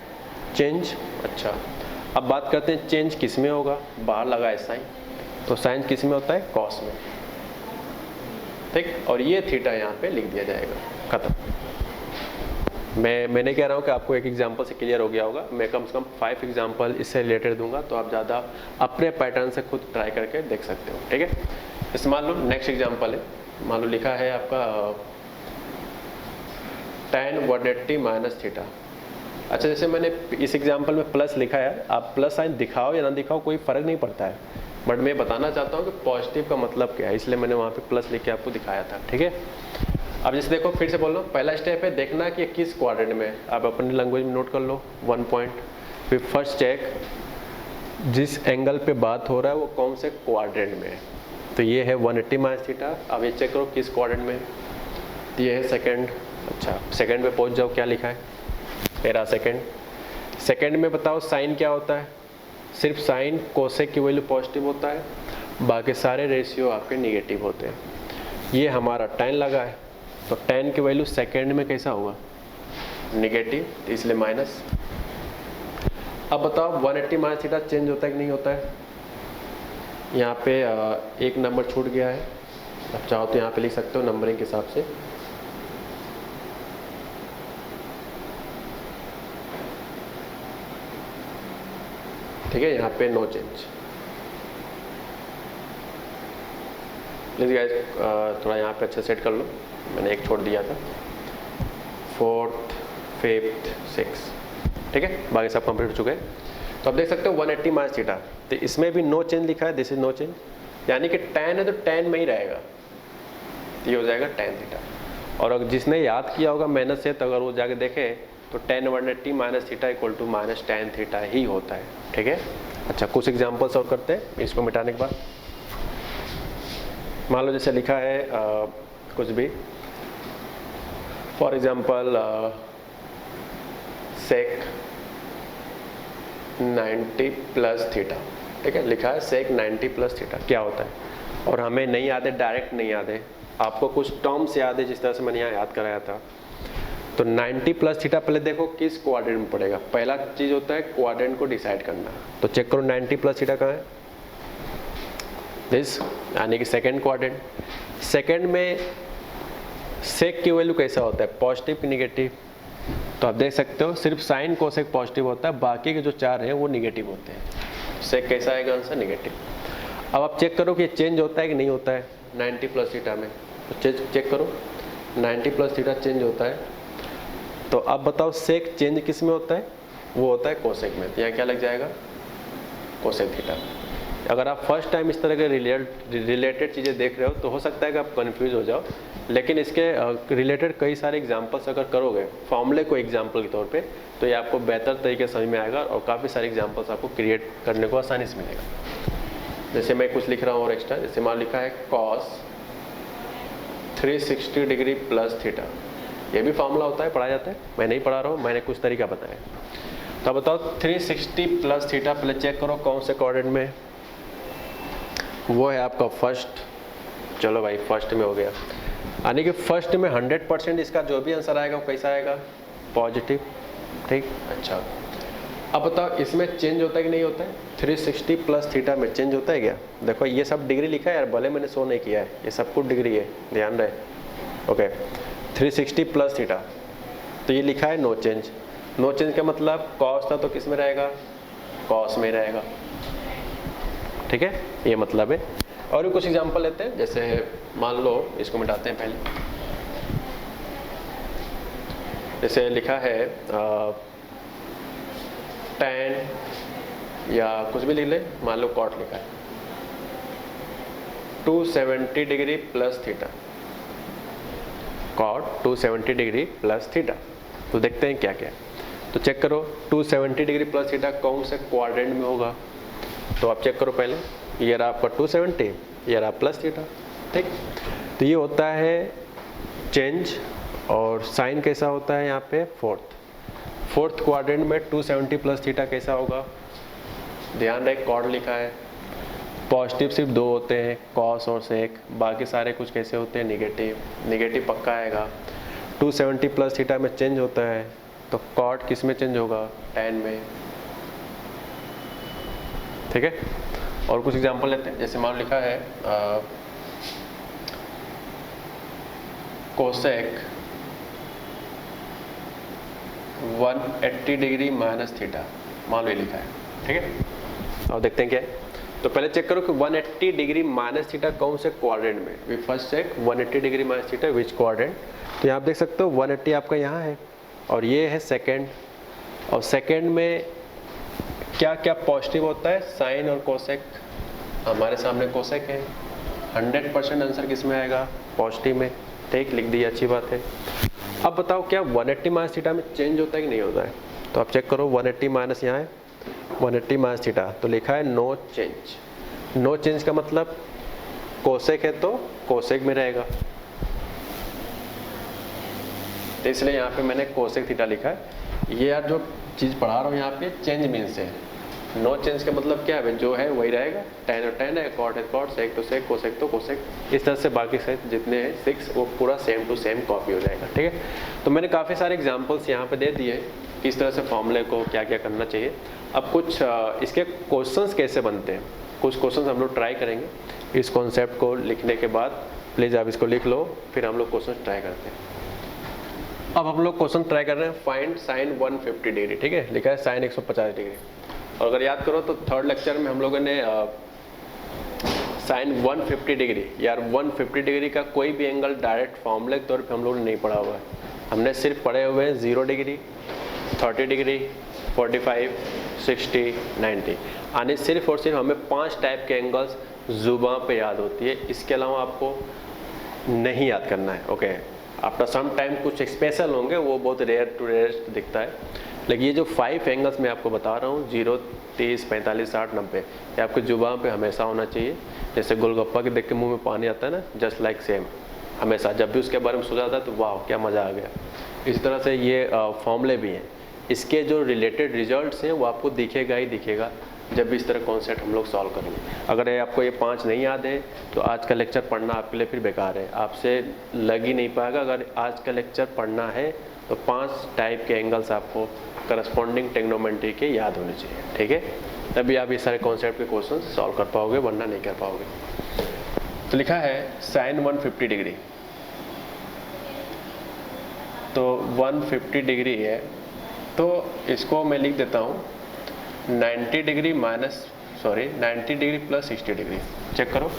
चेंज। अच्छा, अब बात करते हैं चेंज किस में होगा? बाहर लगा है साइन, तो साइन किस में होता है? कॉस में। ठीक, और ये थीटा यहाँ पे लिख दिया जाएगा, खत्म। मैं नहीं कह रहा हूँ कि आपको एक एग्जांपल से क्लियर हो गया होगा, मैं कम से कम 5 एग्जांपल इससे रिलेटेड दूंगा, तो आप ज़्यादा अपने पैटर्न से खुद ट्राई करके देख सकते हो। ठीक है, इस मान लो नेक्स्ट एग्जांपल है, मान लो लिखा है आपका tan 180 माइनस थीटा। अच्छा, जैसे मैंने इस एग्जांपल में प्लस लिखा है, आप प्लस साइन दिखाओ या ना दिखाओ कोई फ़र्क नहीं पड़ता है, बट मैं बताना चाहता हूँ कि पॉजिटिव का मतलब क्या है, इसलिए मैंने वहाँ पे प्लस लिख के आपको दिखाया था। ठीक है, अब जैसे देखो फिर से बोल लो, पहला स्टेप है देखना कि किस क्वाड्रेंट में, आप अपनी लैंग्वेज में नोट कर लो 1 पॉइंट। फिर फर्स्ट चेक जिस एंगल पे बात हो रहा है वो कौन से क्वाड्रेंट में है, तो ये है 180 माइनस थीटा। अब ये चेक करो किस क्वाड्रेंट में, तो ये है सेकंड। अच्छा, सेकंड पे पहुंच जाओ, क्या लिखा है मेरा सेकंड में बताओ साइन क्या होता है, सिर्फ साइन कोसेक की वैल्यू पॉजिटिव होता है, बाकी सारे रेशियो आपके निगेटिव होते हैं। ये हमारा tan लगा है, तो tan की वैल्यू सेकंड में कैसा होगा, निगेटिव, इसलिए माइनस। अब बताओ 180 माइनस थीटा चेंज होता है कि नहीं होता है, यहाँ पे एक नंबर छूट गया है, अब चाहो तो यहाँ पे लिख सकते हो नंबरिंग के हिसाब से। ठीक है, यहाँ पे नो चेंज। प्लीज़ गाइस थोड़ा यहाँ पे अच्छा सेट कर लो, मैंने एक छोड़ दिया था, 4th 5th 6th। ठीक है, बाकी सब कंप्लीट हो चुके हैं। तो आप देख सकते हो 180 माइनस थीटा, तो इसमें भी नो चेंज लिखा है, दिस इज नो चेंज, यानी कि tan है तो tan में ही रहेगा, तो ये हो जाएगा tan थीटा। और अगर जिसने याद किया होगा मेहनत से, तो अगर वो जाके देखे तो tan 180 minus theta equal to minus tan theta ही होता है। ठीक है, अच्छा कुछ एग्जाम्पल्स और करते हैं इसको मिटाने के बाद। मान लो जैसे लिखा है कुछ भी, for example sec 90 plus theta. ठीक है, लिखा है सेक 90 प्लस थीटा क्या होता है, और हमें नहीं याद है, डायरेक्ट नहीं याद है, आपको कुछ टर्म्स याद है जिस तरह से मैंने यहाँ याद कराया था। तो 90 प्लस थीटा पहले देखो किस क्वाड्रेंट में पड़ेगा, पहला चीज़ होता है क्वाड्रेंट को डिसाइड करना। तो चेक करो 90 प्लस थीटा कहाँ है, दिस, यानी कि सेकंड क्वाड्रेंट। सेकंड में सेक की वैल्यू कैसा होता है, पॉजिटिव कि निगेटिव, तो आप देख सकते हो सिर्फ साइन कोसेक पॉजिटिव होता है, बाकी के जो 4 हैं वो निगेटिव होते हैं। सेक कैसा आएगा आंसर, निगेटिव। अब आप चेक करो कि चेंज होता है कि नहीं होता है 90 प्लस थीटा में, तो चेक करो 90 प्लस थीटा चेंज होता है। तो अब बताओ सेक चेंज किस में होता है, वो होता है कोसेक में, तो यहाँ क्या लग जाएगा, कोसेक थीटा। अगर आप फर्स्ट टाइम इस तरह के रिलेटेड चीज़ें देख रहे हो तो हो सकता है कि आप कंफ्यूज हो जाओ, लेकिन इसके रिलेटेड कई सारे एग्जांपल्स अगर करोगे फॉर्मूले को एग्जांपल के तौर पे, तो ये आपको बेहतर तरीके से समझ में आएगा और काफ़ी सारे एग्जांपल्स आपको क्रिएट करने को आसानी से मिलेगा। जैसे मैं कुछ लिख रहा हूँ और एक्स्ट्रा, जैसे मान लिखा है कॉस 360 डिग्री प्लस थीटा, ये भी फॉर्मूला होता है, पढ़ा जाता है, मैं नहीं पढ़ा रहा हूँ, मैंने कुछ तरीका बताया। तो बताओ 360 प्लस थीटा, पहले चेक करो कौन से क्वाड्रेंट में, वो है आपका फर्स्ट। चलो भाई फर्स्ट में हो गया, यानी कि फर्स्ट में 100% इसका जो भी आंसर आएगा वो कैसा आएगा, पॉजिटिव। ठीक, अच्छा अब बताओ इसमें चेंज होता है कि नहीं होता है, 360 प्लस थीटा में चेंज होता है क्या, देखो ये सब डिग्री लिखा है यार, भले मैंने शो नहीं किया है, ये सब कुछ डिग्री है, ध्यान रहे। ओके 360 प्लस थीटा, तो ये लिखा है नो चेंज। नो चेंज का मतलब कॉस था तो किस में रहेगा, कॉस में रहेगा। ठीक है, ये मतलब है। और भी कुछ एग्जांपल लेते हैं, जैसे मान लो इसको मिटाते हैं पहले, जैसे लिखा है tan या कुछ भी लिख ले, मान लो कॉट लिखा है 270 degree plus theta, cot 270 degree plus theta. तो देखते हैं क्या क्या है, तो चेक करो 270 डिग्री प्लस थीटा कौन से क्वाड्रेंट में होगा, तो आप चेक करो पहले, ये रहा आपका 270, ये रहा प्लस थीटा। ठीक, तो ये होता है चेंज, और साइन कैसा होता है यहाँ पे फोर्थ क्वाड्रेंट में 270 प्लस थीटा कैसा होगा, ध्यान रहे कॉड लिखा है, पॉजिटिव सिर्फ 2 होते हैं, कॉस और सेक, बाकी सारे कुछ कैसे होते हैं, निगेटिव पक्का आएगा। 270 प्लस थीटा में चेंज होता है, तो कॉट किस में चेंज होगा, tan में। ठीक है, और कुछ एग्जांपल लेते हैं, जैसे मान लिखा है कोसेक 180 डिग्री माइनस थीटा, मान लो लिखा है, ठीक है। और देखते हैं क्या है। तो पहले चेक करो कि 180 डिग्री माइनस थीटा कौन से क्वाड्रेंट में। We first check 180 degree minus theta which quadrant. तो यहाँ आप देख सकते हो 180 आपका यहाँ है और ये है सेकेंड, और सेकेंड में क्या क्या पॉजिटिव होता है, साइन और कोसेक। हमारे सामने कोसेक है, 100% आंसर किस में आएगा, पॉजिटिव में, ठीक, लिख दिया, अच्छी बात है। अब बताओ क्या 180 माइनस थीटा में चेंज होता है कि नहीं होता है। तो आप चेक करो 180 माइनस यहाँ है 180 माइनस थीटा, तो लिखा है नो चेंज। नो चेंज का मतलब कोसेक है तो कोसेक में रहेगा, तो इसलिए यहाँ पे मैंने कोसेक थीटा लिखा है। ये यार जो चीज़ पढ़ा रहा हूँ यहाँ पे चेंज मीन्स है, नो चेंज का मतलब क्या है, जो है वही रहेगा। tan और tan है, कॉट है कॉट, सेक तो सेक, कोसेक तो कोसेक, इस तरह से बाकी से जितने हैं 6 वो पूरा सेम टू सेम कॉपी हो जाएगा, ठीक है। तो मैंने काफ़ी सारे एग्जांपल्स यहाँ पे दे दिए कि इस तरह से फॉर्मूले को क्या क्या करना चाहिए। अब कुछ इसके क्वेश्चंस कैसे बनते हैं, कुछ क्वेश्चंस हम लोग ट्राई करेंगे। इस कॉन्सेप्ट को लिखने के बाद प्लीज़ आप इसको लिख लो, फिर हम लोग क्वेश्चन ट्राई करते हैं। अब हम लोग क्वेश्चन ट्राई कर रहे हैं, फाइंड साइन 150 डिग्री, ठीक है, लिखा है साइन 150 डिग्री। और अगर याद करो तो थर्ड लेक्चर में हम लोगों ने साइन 150 डिग्री, यार 150 डिग्री का कोई भी एंगल डायरेक्ट फॉर्मूले के तौर पे हम लोगों ने नहीं पढ़ा हुआ है। हमने सिर्फ पढ़े हुए हैं 0 डिग्री, 30 डिग्री, 45, 60, 90। यानी सिर्फ और सिर्फ हमें 5 टाइप के एंगल्स जुबान पे याद होती है, इसके अलावा आपको नहीं याद करना है, ओके। आफ्टर सम टाइम कुछ स्पेशल होंगे, वो बहुत रेयर टू रेयर दिखता है, लेकिन ये जो 5 एंगल्स मैं आपको बता रहा हूँ 0, 30, 45, 60, 90, ये आपके जुबान पे हमेशा होना चाहिए। जैसे गोलगप्पा के देख के मुंह में पानी आता है ना, जस्ट लाइक सेम, हमेशा जब भी उसके बारे में सोचा जाता है तो वाह क्या मज़ा आ गया। इस तरह से ये फॉर्मूले भी हैं, इसके जो रिलेटेड रिजल्ट्स हैं वो आपको दिखेगा ही दिखेगा जब भी इस तरह कॉन्सेप्ट हम लोग सॉल्व करेंगे। अगर आपको ये 5 नहीं याद है तो आज का लेक्चर पढ़ना आपके लिए फिर बेकार है, आपसे लग ही नहीं पाएगा। अगर आज का लेक्चर पढ़ना है तो 5 टाइप के एंगल्स आपको करस्पॉन्डिंग ट्रिग्नोमेट्री के याद होने चाहिए, ठीक है, तभी आप ये सारे कॉन्सेप्ट के क्वेश्चन सॉल्व कर पाओगे, वरना नहीं कर पाओगे। तो लिखा है साइन 150 डिग्री, तो 150 डिग्री है, तो इसको मैं लिख देता हूँ 90 डिग्री प्लस 60 डिग्री। चेक करो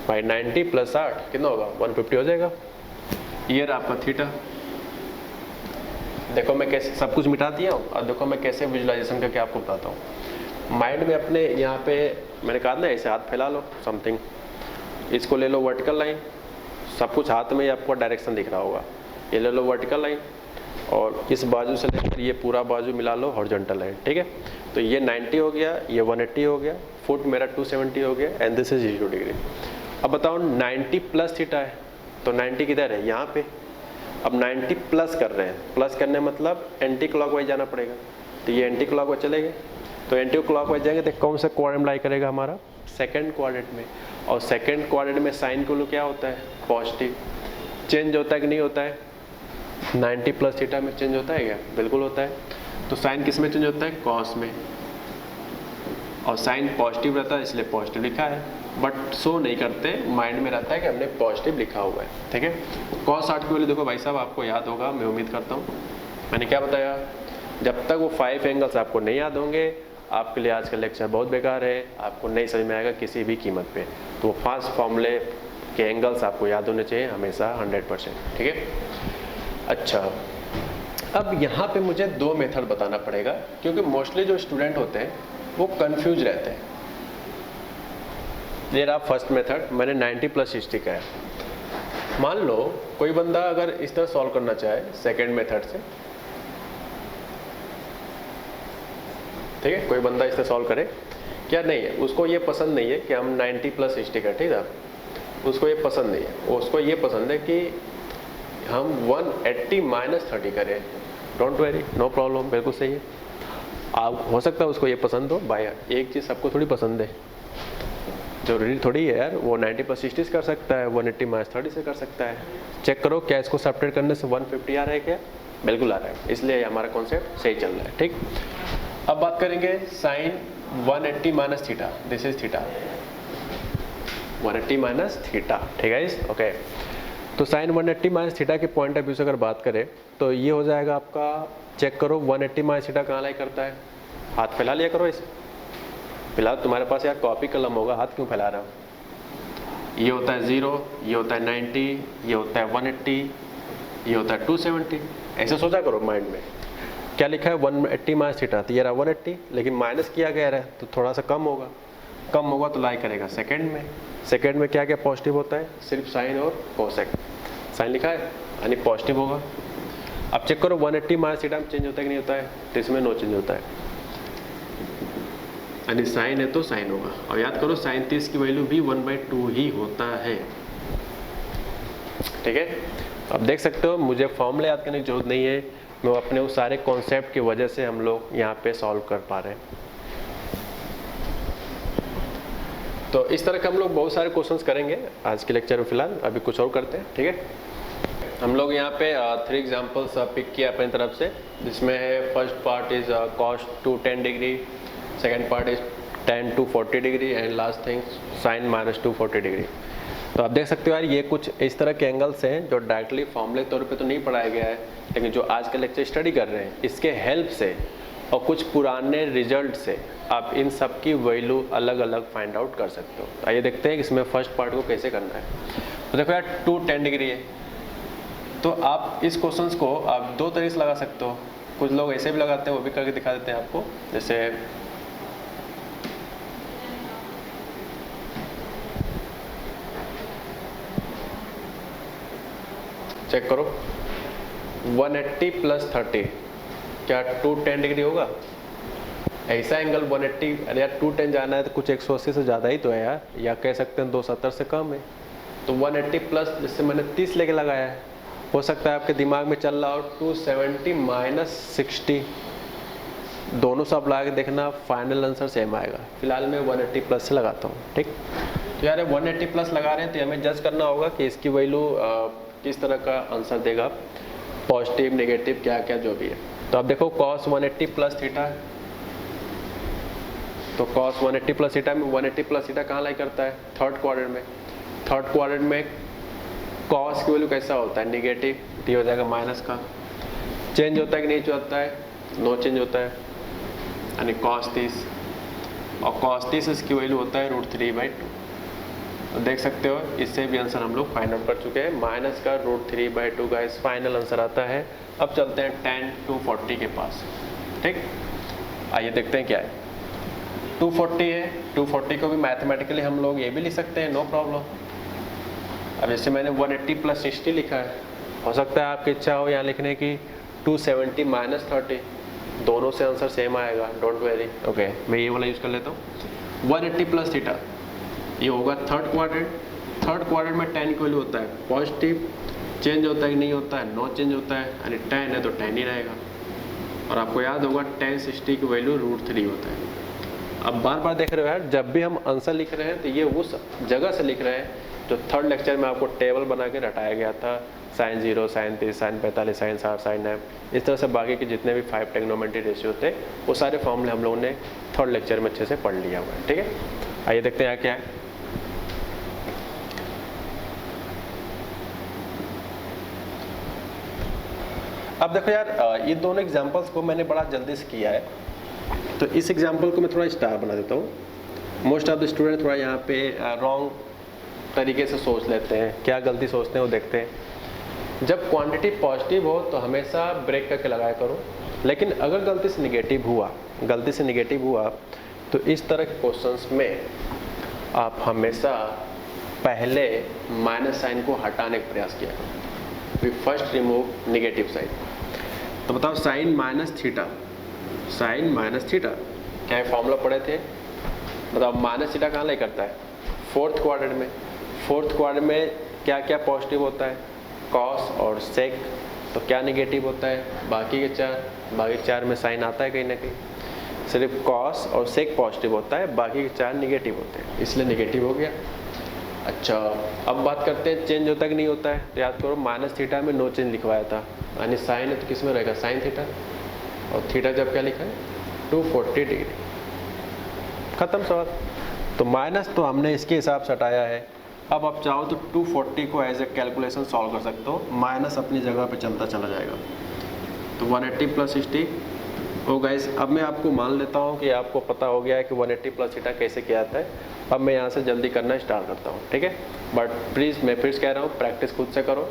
भाई, 90 प्लस 60 कितना होगा, 150 हो जाएगा। ये रहा आपका थीटा। देखो मैं कैसे सब कुछ मिटा दिया हूँ, और देखो मैं कैसे विजुलाइजेशन करके आपको बताता हूँ। माइंड में अपने यहाँ पे मैंने कहा ना ऐसे हाथ फैला लो समथिंग, इसको ले लो वर्टिकल लाइन, सब कुछ हाथ में ही आपको डायरेक्शन दिख रहा होगा। ये ले लो वर्टिकल लाइन और इस बाजू से लेकर ये पूरा बाजू मिला लो हॉरिजॉन्टल लाइन, ठीक है। तो ये 90 हो गया, ये 180 हो गया, फुट मेरा 270 हो गया, एंड दिस इज 0 डिग्री। अब बताओ 90 प्लस थीटा है, तो 90 किधर है, यहाँ पे। अब 90 प्लस कर रहे हैं, प्लस करने मतलब एंटी क्लॉकवाइज जाना पड़ेगा, तो ये एंटी क्लॉकवाइज चलेंगे, तो एंटी क्लॉकवाइज जाएंगे तो कौन सा क्वाड्रेंट लाई करेगा हमारा, सेकंड क्वाड्रेंट में। और सेकंड क्वाड्रेंट में साइन को क्या होता है, पॉजिटिव। चेंज होता है कि नहीं होता है, 90 प्लस थीटा में चेंज होता है क्या, बिल्कुल होता है। तो साइन किस में चेंज होता है, कॉस में, और साइन पॉजिटिव रहता है इसलिए पॉजिटिव लिखा है, बट शो नहीं करते, माइंड में रहता है कि हमने पॉजिटिव लिखा हुआ है, ठीक है। कॉस 60 की वैल्यू देखो भाई साहब, आपको याद होगा, मैं उम्मीद करता हूँ। मैंने क्या बताया, जब तक वो 5 एंगल्स आपको नहीं याद होंगे आपके लिए आज का लेक्चर बहुत बेकार है, आपको नहीं समझ में आएगा किसी भी कीमत पे। तो वो 5 फॉर्मूले के एंगल्स आपको याद होने चाहिए हमेशा 100%, ठीक है। अच्छा, अब यहाँ पे मुझे 2 मेथड बताना पड़ेगा, क्योंकि मोस्टली जो स्टूडेंट होते हैं वो कंफ्यूज रहते हैं। ये रहा फर्स्ट मेथड, मैंने 90 प्लस 60 का है। मान लो कोई बंदा अगर इस तरह सॉल्व करना चाहे सेकेंड मेथड से, ठीक है, कोई बंदा इस तरह सॉल्व करे, क्या नहीं है, उसको ये पसंद नहीं है कि हम 90 प्लस 60 का, ठीक है, उसको ये पसंद नहीं है, उसको ये पसंद है कि हम 180 माइनस 30 करें। डोंट वेरी, नो प्रॉब्लम, बिल्कुल सही है। आप हो सकता है उसको ये पसंद हो, भाई एक चीज़ सबको थोड़ी पसंद है, जरूरी थोड़ी है यार, वो 90 प्लस 60 से कर सकता है, 180 माइनस 30 से कर सकता है। चेक करो क्या इसको सब्ट्रैक्ट करने से 150 आ रहा है क्या, बिल्कुल आ रहा है, इसलिए हमारा कॉन्सेप्ट सही चल रहा है, ठीक। अब बात करेंगे sine 180 minus theta, this is theta, 180 minus theta, ठीक है, ओके। तो साइन 180 माइनस थीटा के पॉइंट ऑफ व्यू से अगर बात करें तो ये हो जाएगा आपका, चेक करो 180 माइनस थीटा कहाँ लाई करता है, हाथ फैला लिया करो इसे। फिलहाल तुम्हारे पास यार कॉपी कलम होगा, हाथ क्यों फैला रहा हो। ये होता है 0, ये होता है 90, ये होता है 180, ये होता है 270। ऐसे सोचा करो माइंड में, क्या लिखा है 180 माइनस थीटा, तो ये रहा 180, लेकिन माइनस किया गया है तो थोड़ा सा कम होगा, कम होगा तो लाई करेगा सेकंड में। सेकंड में क्या क्या पॉजिटिव होता है, सिर्फ साइन और कोसेक। साइन लिखा है यानी पॉजिटिव होगा। अब चेक करो 180 माइनस थीटा में चेंज होता है कि नहीं होता है, तो इसमें नो चेंज होता है, यानी साइन है तो साइन होगा। और याद करो साइन 30 की वैल्यू भी 1/2 ही होता है, ठीक है। अब देख सकते हो मुझे फॉर्मूला याद करने की जरूरत नहीं है, मैं अपने उस सारे कॉन्सेप्ट की वजह से हम लोग यहाँ पे सॉल्व कर पा रहे हैं। तो इस तरह के हम लोग बहुत सारे क्वेश्चंस करेंगे आज के लेक्चर में। फिलहाल अभी कुछ और करते हैं, ठीक है। हम लोग यहाँ पे 3 एग्जांपल्स पिक किया अपनी तरफ से, जिसमें है first part is cos to 10 degree, second part is tan to 40 degree and last thing sin -2 40 degree. तो आप देख सकते हो यार ये कुछ इस तरह के एंगल्स हैं जो डायरेक्टली फॉर्मूले तौर पे तो नहीं पढ़ाया गया है, लेकिन जो आज का लेक्चर स्टडी कर रहे हैं इसके हेल्प से और कुछ पुराने रिजल्ट से आप इन सब की वैल्यू अलग अलग फाइंड आउट कर सकते हो। आइए देखते हैं कि इसमें फर्स्ट पार्ट को कैसे करना है। तो देखो यार 2 10 डिग्री है, तो आप इस क्वेश्चंस को आप 2 तरीके से लगा सकते हो। कुछ लोग ऐसे भी लगाते हैं, वो भी करके दिखा देते हैं आपको। जैसे चेक करो 180 + 30 क्या 210 डिग्री होगा। ऐसा एंगल 180, अरे यार 210 जाना है तो कुछ 180 से ज़्यादा ही तो है यार, या कह सकते हैं 270 से कम है। तो 180 प्लस जिससे मैंने 30 लेके लगाया है, हो सकता है आपके दिमाग में चल रहा हो 270 - 60, दोनों सब लगा के देखना फाइनल आंसर सेम आएगा। फिलहाल मैं 180 प्लस से लगाता हूँ, ठीक। तो यार 180 प्लस लगा रहे हैं तो हमें जज करना होगा कि इसकी वैल्यू किस तरह का आंसर देगा, पॉजिटिव नेगेटिव क्या क्या जो भी है। तो आप देखो cos 180 प्लस थीटा है, तो cos 180 प्लस थीटा में 180 प्लस थीटा कहाँ लाई करता है, थर्ड क्वाड्रेंट में। थर्ड क्वाड्रेंट में cos की वैल्यू कैसा होता है, नेगेटिव, टी हो जाएगा माइनस का। चेंज होता है कि नहीं होता है, नो चेंज होता है, यानी cos 30, और cos 30 इसकी वैल्यू होता है √3/2। तो देख सकते हो इससे भी आंसर हम लोग फाइंड आउट कर चुके हैं, माइनस का √3/2 का इस फाइनल आंसर आता है। अब चलते हैं tan 240 के पास, ठीक। आइए देखते हैं क्या है। 240 है, 240 को भी मैथमेटिकली हम लोग ये भी लिख सकते हैं, नो प्रॉब्लम। अब जैसे मैंने 180 + 60 लिखा है, हो सकता है आपकी इच्छा हो यहाँ लिखने की 270 - 30, दोनों से आंसर सेम आएगा, डोंट वेरी। ओके, मैं ये वाला यूज़ कर लेता हूँ। 180 प्लस थीटा ये होगा थर्ड क्वाड्रेंट। थर्ड क्वाड्रेंट में tan की वैल्यू होता है पॉजिटिव, चेंज होता है कि नहीं होता है, नो चेंज होता है, यानी tan है तो tan ही रहेगा। और आपको याद होगा tan 60 की वैल्यू √3 होता है। अब बार बार देख रहे हो यार, जब भी हम आंसर लिख रहे हैं तो ये उस जगह से लिख रहे हैं जो थर्ड लेक्चर में आपको टेबल बना के रटाया गया था, sin 0, sin 30, sin 45, sin 60, sin 9, इस तरह से बाकी के जितने भी 5 ट्रिग्नोमेट्री रेशियो थे वो सारे फॉर्मूले हम लोगों ने थर्ड लेक्चर में अच्छे से पढ़ लिया हुआ है, ठीक है। आइए देखते हैं क्या है। अब देखो यार ये दोनों एग्जांपल्स को मैंने बड़ा जल्दी से किया है, तो इस एग्जांपल को मैं थोड़ा स्टार बना देता हूँ। मोस्ट ऑफ द स्टूडेंट थोड़ा यहाँ पे रॉन्ग तरीके से सोच लेते हैं, क्या गलती सोचते हैं वो देखते हैं। जब क्वांटिटी पॉजिटिव हो तो हमेशा ब्रेक करके लगाया करो, लेकिन अगर गलती से निगेटिव हुआ तो इस तरह के क्वेश्चंस में आप हमेशा पहले माइनस साइन को हटाने का प्रयास किया करो। We first remove negative sign. तो बताओ साइन माइनस थीटा क्या है, फॉर्मूला पढ़े थे। बताओ माइनस थीटा कहाँ लाई करता है, फोर्थ क्वाड्रेंट में। फोर्थ क्वाड्रेंट में क्या क्या पॉजिटिव होता है, कॉस और सेक, तो क्या नेगेटिव होता है, बाकी के चार में साइन आता है कहीं ना कहीं। सिर्फ कॉस और सेक पॉजिटिव होता है, बाकी के 4 नेगेटिव होते हैं, इसलिए नेगेटिव हो गया। अच्छा, अब बात करते हैं चेंज होता है कि नहीं होता है। तो याद करो माइनस थीटा में नो चेंज लिखवाया था, यानी साइन है तो किस में रहेगा, साइन थीटा, और थीटा जब क्या लिखा है 240 डिग्री, खत्म सवाल। तो माइनस तो हमने इसके हिसाब से हटाया है, अब आप चाहो तो 240 को एज ए कैलकुलेशन सॉल्व कर सकते हो, माइनस अपनी जगह पे चलता चला जाएगा। तो 180 प्लस 60 हो गाइस। अब मैं आपको मान लेता हूँ कि आपको पता हो गया है कि 180 प्लस थीटा कैसे किया जाता है। अब मैं यहाँ से जल्दी करना स्टार्ट करता हूँ, ठीक है। बट प्लीज़ मैं फिर कह रहा हूँ, प्रैक्टिस खुद से करो,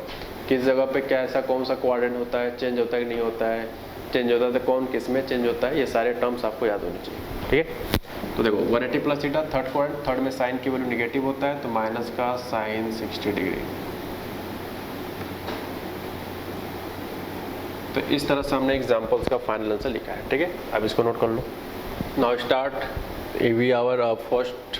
किस जगह पे क्या ऐसा कौन सा कोऑर्डिनेट होता है, चेंज होता है कि नहीं होता है, चेंज होता है तो कौन किस में चेंज होता है, ये सारे टर्म्स आपको याद होने चाहिए, ठीक है। तो देखो 180 plus theta, third quadrant, third में साइन की वैल्यू निगेटिव होता है तो माइनस का साइन 60 डिग्री। तो इस तरह से हमने एग्जाम्पल्स का फाइनल आंसर लिखा है, ठीक है। अब इसको नोट कर लो। Now start we our first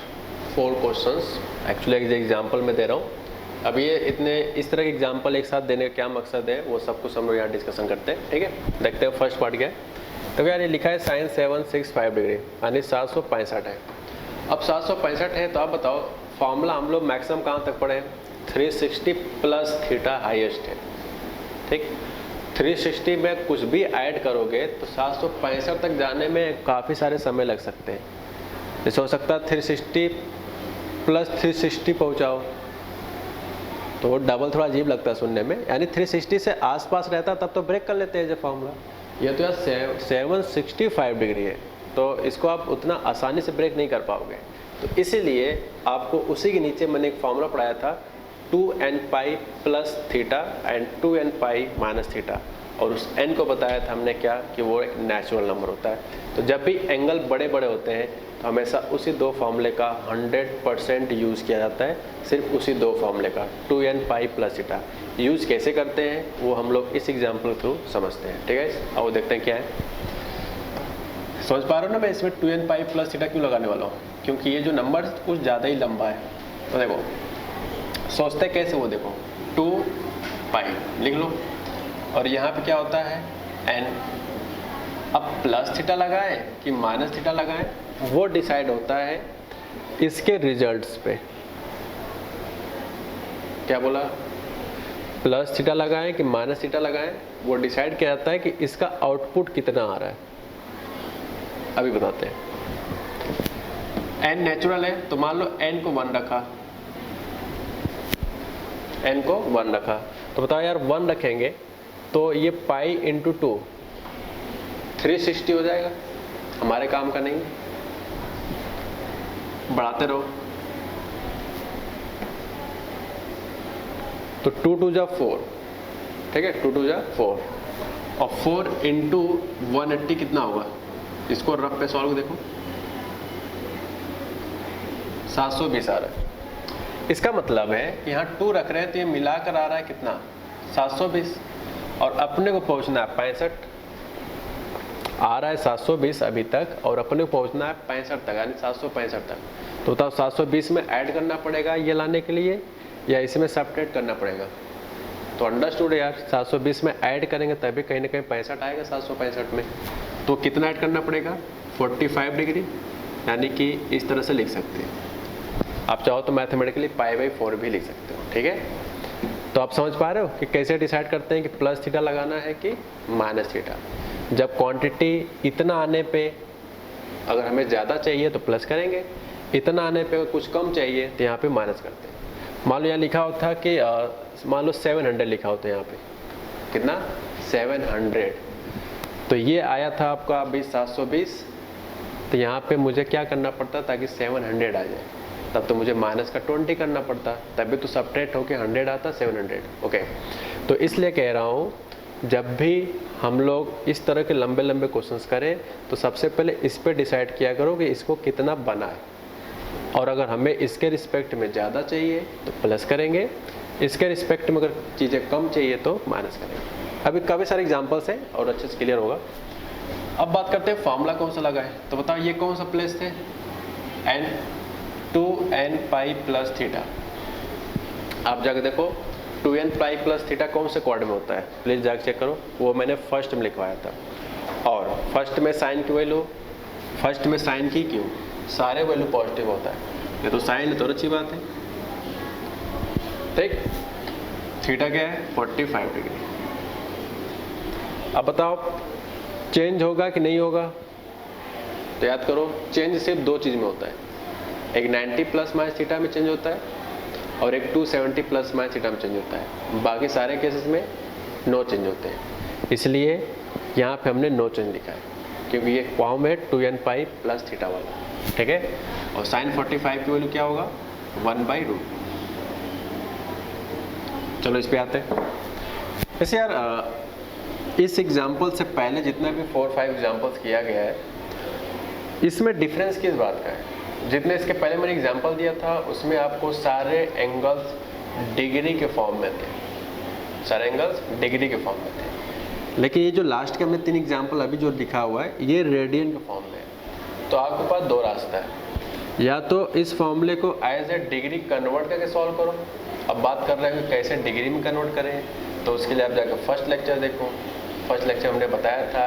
4 questions. Actually एक एग्जाम्पल में दे रहा हूँ। अब ये इतने इस तरह के एग्जाम्पल एक साथ देने का क्या मकसद है वो सब कुछ हम लोग यहाँ डिस्कशन करते हैं, ठीक है। देखते हैं फर्स्ट पार्ट क्या है। तो यार ये लिखा है साइन 765 डिग्री यानी 765 है। अब 765 है तो आप बताओ फॉर्मूला हम लोग मैक्सिमम कहाँ तक पढ़े, 360 प्लस थीटा हाईएस्ट है, ठीक। 360 में कुछ भी ऐड करोगे तो 765 तक जाने में काफ़ी सारे समय लग सकते हैं। जैसे हो सकता है 360 प्लस 360 पहुँचाओ तो डबल थोड़ा अजीब लगता है सुनने में, यानी 360 से आसपास रहता तब तो ब्रेक कर लेते हैं जो फॉर्मूला। ये तो यार 765 डिग्री है तो इसको आप उतना आसानी से ब्रेक नहीं कर पाओगे। तो इसीलिए आपको उसी के नीचे मैंने एक फॉर्मूला पढ़ाया था 2n pi plus theta and 2n pi minus theta, और उस n को बताया था हमने क्या कि वो एक नेचुरल नंबर होता है। तो जब भी एंगल बड़े बड़े होते हैं तो हमेशा उसी दो फॉर्मूले का 100% यूज़ किया जाता है, सिर्फ उसी दो फॉर्मूले का 2n pi plus theta. Use कैसे करते हैं वो हम लोग इस एग्जाम्पल थ्रू समझते हैं, ठीक है। अब वो देखते हैं क्या है। समझ पा रहे हो ना मैं इसमें 2n पाई प्लस थीटा क्यों लगाने वाला हूँ, क्योंकि ये जो नंबर कुछ ज़्यादा ही लंबा है। तो देखो सोचते कैसे, वो देखो 2 पाई लिख लो और यहाँ पे क्या होता है n। अब प्लस थीटा लगाए कि माइनस थीटा लगाए वो डिसाइड होता है इसके रिजल्ट्स पे। क्या बोला, प्लस थीटा लगाएं कि माइनस थीटा लगाएं वो डिसाइड किया जाता है कि इसका आउटपुट कितना आ रहा है। अभी बताते हैं। n नेचुरल है तो मान लो n को 1 रखा, n को 1 रखा तो बताओ यार 1 रखेंगे तो ये पाई इंटू 2 360 हो जाएगा, हमारे काम का नहीं। बढ़ाते रहो तो 2 2 जा 4, ठीक है, 2 2 जा 4 और 4 इंटू 180 कितना होगा, इसको रफ पे सॉल्व देखो 720 आ रहा है। इसका मतलब है यहाँ 2 रख रहे हैं तो ये मिलाकर आ रहा है कितना 720 और अपने को पहुँचना है 65, आ रहा है 720 अभी तक और अपने को पहुँचना है 65 तक यानी 765 तक। तो बताओ 720 में ऐड करना पड़ेगा ये लाने के लिए या इसमें सब्ट्रैक्ट करना पड़ेगा। तो अंडरस्टूड यार, 720 में ऐड करेंगे तभी कहीं ना कहीं 65 आएगा 765 में। तो कितना ऐड करना पड़ेगा 45 डिग्री, यानी कि इस तरह से लिख सकते हैं। आप चाहो तो मैथमेटिकली π/4 भी लिख सकते हो, ठीक है। तो आप समझ पा रहे हो कि कैसे डिसाइड करते हैं कि प्लस थीटा लगाना है कि माइनस थीटा। जब क्वांटिटी इतना आने पे अगर हमें ज़्यादा चाहिए तो प्लस करेंगे, इतना आने पे अगर कुछ कम चाहिए तो यहाँ पे माइनस करते हैं। मान लो यहाँ लिखा होता कि मान लो 700 लिखा होता है यहाँ पे, कितना 700, तो ये आया था आपका अभी 720, तो यहाँ पे मुझे क्या करना पड़ता ताकि 700 आ जाए, तब तो मुझे माइनस का 20 करना पड़ता, तभी तो सब्ट्रैक्ट होके 100 आता 700। ओके, तो इसलिए कह रहा हूँ जब भी हम लोग इस तरह के लंबे लंबे क्वेश्चंस करें तो सबसे पहले इस पे डिसाइड किया करो कि इसको कितना बना है, और अगर हमें इसके रिस्पेक्ट में ज़्यादा चाहिए तो प्लस करेंगे, इसके रिस्पेक्ट में अगर चीज़ें कम चाहिए तो माइनस करेंगे। अभी काफ़ी सारे एग्जांपल्स हैं और अच्छे से क्लियर होगा। अब बात करते हैं फार्मूला कौन सा लगा है। तो बताओ ये कौन सा प्लेस थे, n 2n pi plus theta. आप जाकर देखो 2n पाई प्लस थीटा कौन से क्वाड्रेंट में होता है, प्लीज़ जाकर चेक करो। वो मैंने फर्स्ट में लिखवाया था, और फर्स्ट में साइन की वैल्यू, फर्स्ट में साइन की क्यों, सारे वैल्यू पॉजिटिव होता है, ये तो साइन है तो अच्छी बात है, ठीक। थीटा क्या है 45 डिग्री। अब बताओ चेंज होगा कि नहीं होगा, तो याद करो चेंज सिर्फ दो चीज़ में होता है, एक 90 प्लस माइनस थीटा में चेंज होता है और एक 270 प्लस माइनस थीटा में चेंज होता है। बाकी सारे केसेस में नो चेंज होते हैं, इसलिए यहाँ पे हमने नो चेंज लिखा है क्योंकि ये फॉर्म है 2n पाई प्लस थीटा वाला, ठीक है। और साइन 45 की वैल्यू क्या होगा 1/√। चलो इस पे आते हैं। वैसे यार इस एग्जाम्पल से पहले जितना भी 4-5 एग्जाम्पल्स किया गया है, इसमें डिफरेंस किस बात का है? जितने इसके पहले मैंने एग्जाम्पल दिया था उसमें आपको सारे एंगल्स डिग्री के फॉर्म में थे, सारे एंगल्स डिग्री के फॉर्म में थे। लेकिन ये जो लास्ट के हमने 3 एग्जाम्पल अभी जो लिखा हुआ है ये रेडियन के फॉर्म में है। तो आपके पास 2 रास्ता है, या तो इस फॉर्मूले को एज ए डिग्री कन्वर्ट करके सॉल्व करो। अब बात कर रहे हैं कि कैसे डिग्री में कन्वर्ट करें, तो उसके लिए आप जाकर फर्स्ट लेक्चर देखो। फर्स्ट लेक्चर हमने बताया था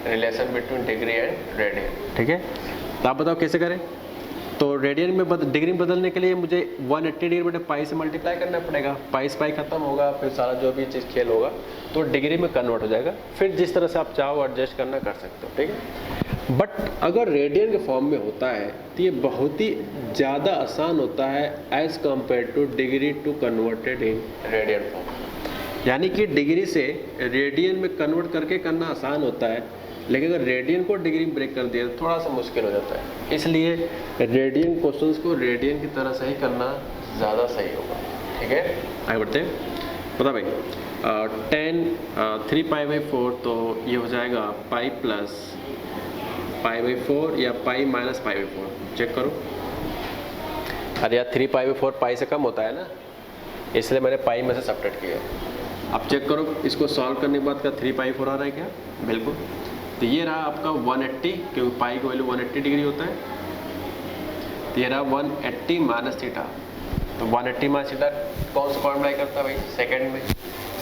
relation between degree and radian, ठीक है। तो आप बताओ कैसे करें। तो रेडियन में डिग्री में बदलने के लिए मुझे 180 डिग्री बटे पाई से मल्टीप्लाई करना पड़ेगा। पाई से पाई खत्म होगा, फिर सारा जो भी चीज़ खेल होगा तो डिग्री में कन्वर्ट हो जाएगा। फिर जिस तरह से आप चाहो एडजस्ट करना कर सकते हो, ठीक है। बट अगर रेडियन के फॉर्म में होता है तो ये बहुत ही ज़्यादा आसान होता है as compare to degree to converted in radian form. यानी कि डिग्री से रेडियन में कन्वर्ट करके करना आसान होता है, लेकिन अगर रेडियन को डिग्री में ब्रेक कर दिया तो थोड़ा सा मुश्किल हो जाता है। इसलिए रेडियन क्वेश्चंस को रेडियन की तरह से ही करना ज़्यादा सही होगा, ठीक है। आगे बढ़ते हैं। बता भाई 3 पाई/4 तो ये हो जाएगा पाई प्लस पाई/4 या पाई माइनस पाई/4। चेक करो। अरे यार 3 पाई/4 पाई से कम होता है ना, इसलिए मैंने पाई में से सब्ट्रैक्ट किया। अब चेक करो इसको सॉल्व करने के बाद का 3 पाई/4 आ रहा है क्या? बिल्कुल। तो ये रहा आपका 180, क्योंकि पाई का वैल्यू 180 डिग्री होता है। तो ये रहा 180 माइनस थीटा। तो 180 माइनस थीटा कौन सा फॉर्मूला करता है भाई? सेकंड में।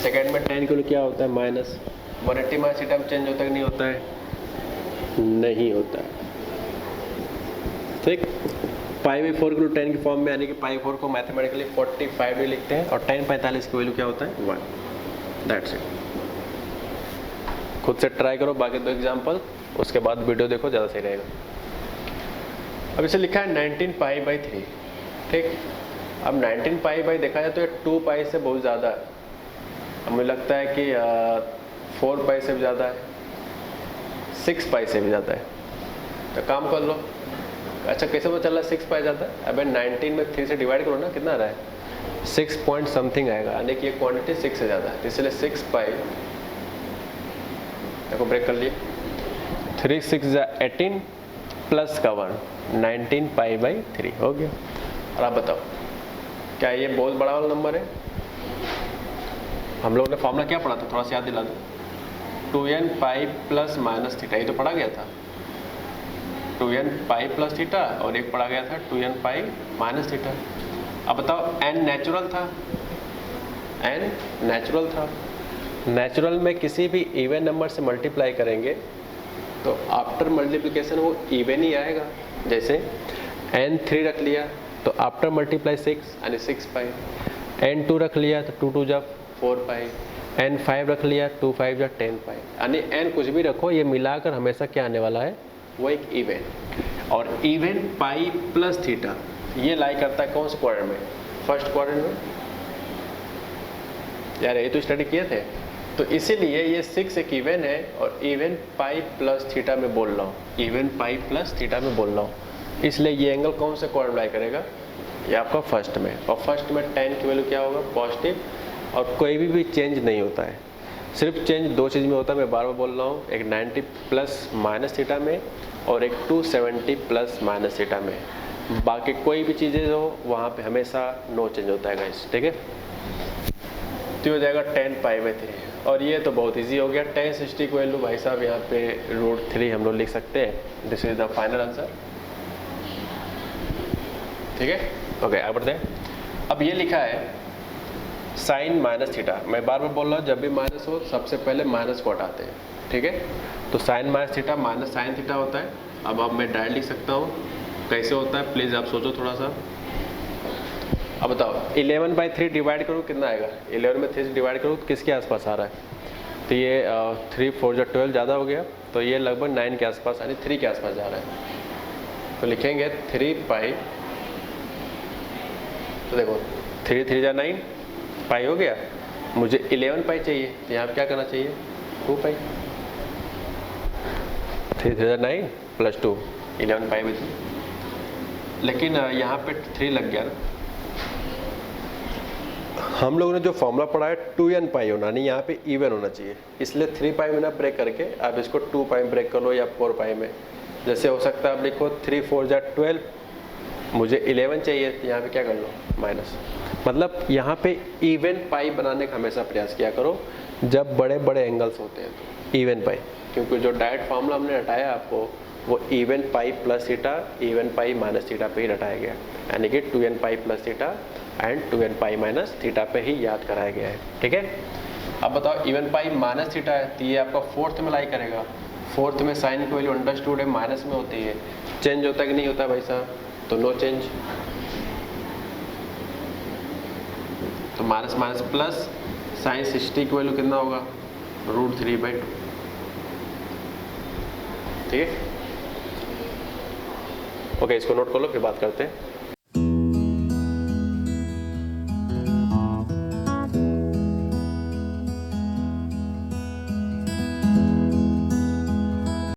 सेकंड में 10 के लिए क्या होता है? माइनस। 180 माइनस थीटा में चेंज होता है कि नहीं होता है? नहीं होता है, ठीक। पाई/4 के लिए 10 की फॉर्म में, यानी कि पाई/4 को मैथमेटिकली 45 भी लिखते हैं, और 10 45 की वैल्यू क्या होता है? 1। That's it. खुद से ट्राई करो बाकी 2 एग्जाम्पल, उसके बाद वीडियो देखो, ज़्यादा सही रहेगा। अब इसे लिखा है 19 पाई/3, ठीक। अब 19 पाई देखा जाए तो ये 2 पाई से बहुत ज़्यादा है। अब मुझे लगता है कि 4 पाई से भी ज़्यादा है, 6 पाई से भी ज़्यादा है। तो काम कर लो। अच्छा कैसे पता चल रहा है 6 पाई ज़्यादा है? अब 19 में 3 से डिवाइड करो ना, कितना आ रहा है? 6 पॉइंट समथिंग आएगा, यानी कि ये क्वांटिटी 6 से ज़्यादा है। इसलिए 6 पाई देखो ब्रेक कर लिए। 3 6 18 प्लस का 1 19 पाई/3 हो गया। और आप बताओ क्या ये बहुत बड़ा वाला नंबर है? हम लोगों ने फॉर्मूला क्या पढ़ा था, थोड़ा सा याद दिला दो। 2n pi plus minus theta, ये तो पढ़ा गया था। 2n पाई प्लस थीटा, और एक पढ़ा गया था 2n पाई माइनस थीटा। अब बताओ n नेचुरल था, n नेचुरल था। नेचुरल में किसी भी इवन नंबर से मल्टीप्लाई करेंगे तो आफ्टर मल्टीप्लिकेशन वो इवन ही आएगा। जैसे n 3 रख लिया तो आफ्टर मल्टीप्लाई 6 यानी 6 पाई। n 2 रख लिया तो 2 2 जा 4 पाई। n 5 रख लिया 2 5 जा 10 पाई। यानी n कुछ भी रखो, ये मिलाकर हमेशा क्या आने वाला है? वो एक इवन। और इवन पाई प्लस थीटा ये लाई करता है कौन से क्वाड्रेंट में? फर्स्ट क्वाड्रेंट में। यार ये तो स्टडी किए थे। तो इसीलिए ये 6 एक इवन है, और इवन पाई प्लस थीटा में बोल रहा हूँ, इवन पाई प्लस थीटा में बोल रहा हूँ। इसलिए ये एंगल कौन से क्वाड्रेंट लाई करेगा? ये आपका फर्स्ट में। और फर्स्ट में 10 की वैल्यू क्या होगा? पॉजिटिव। और कोई भी चेंज नहीं होता है, सिर्फ चेंज 2 चीज़ में होता है। मैं बार बार बोल रहा हूँ, एक 90 प्लस माइनस थीटा में, और एक 270 प्लस माइनस थीटा में। बाकी कोई भी चीज़ें हो वहाँ पे हमेशा नो चेंज होता है गाइस, ठीक है। तो हो जाएगा 10 पाई/3। और ये तो बहुत इजी हो गया। tan 60 की वैल्यू भाई साहब यहाँ पे √3 हम लोग लिख सकते हैं। This is the final answer, ठीक है। ओके आगे बढ़ते हैं। अब ये लिखा है साइन माइनस थीटा। मैं बार बार बोल रहा हूँ, जब भी माइनस हो सबसे पहले माइनस को हटाते हैं, ठीक है। तो sine minus theta minus sine theta होता है। अब मैं डायरेक्ट लिख सकता हूँ। कैसे होता है प्लीज़ आप सोचो थोड़ा सा। अब बताओ 11/3 डिवाइड करो कितना आएगा? 11 में 3 से डिवाइड करो तो किसके आसपास आ रहा है? तो ये 3 4 12 ज़्यादा हो गया, तो ये लगभग 9 के आसपास यानी 3 के आसपास जा रहा है। तो लिखेंगे 3 पाई। तो देखो 3 3 जा 9 पाई हो गया। मुझे 11 पाई चाहिए, तो यहाँ पे क्या करना चाहिए 2 पाई। 3 3 जा 9 प्लस 2 11 पाई बची। लेकिन यहाँ पे 3 लग गया ना। हम लोगों ने जो फॉर्मूला पढ़ा है 2n पाई होना नहीं, यहाँ पे इवन होना चाहिए, इसलिए 3 पाई में ना ब्रेक करके आप इसको 2 पाई में ब्रेक कर लो या 4 पाई में। जैसे हो सकता है आप लिखो 3 4 जा 12, मुझे 11 चाहिए, तो यहाँ पे क्या कर लो माइनस। मतलब यहाँ पे इवन पाई बनाने का हमेशा प्रयास किया करो जब बड़े बड़े एंगल्स होते हैं, तो इवन पाई, क्योंकि जो डायरेक्ट फॉर्मूला हमने हटाया आपको वो even pi plus theta even pi minus theta पे ही हटाया गया, यानी कि 2n pi plus theta and 2n pi minus theta पे ही याद कराया गया है। ठीक है, अब बताओ इवन पाई माइनस थीटा है तो ये आपका फोर्थ में लाई करेगा। फोर्थ में साइन की वैल्यू अंडरस्टूड है माइनस में होती है, चेंज होता है कि नहीं होता भाई साहब, तो नो चेंज। तो माइनस माइनस प्लस साइन 60 की वैल्यू कितना होगा √3/2। ठीक है, ओके, इसको नोट कर लो फिर बात करते हैं।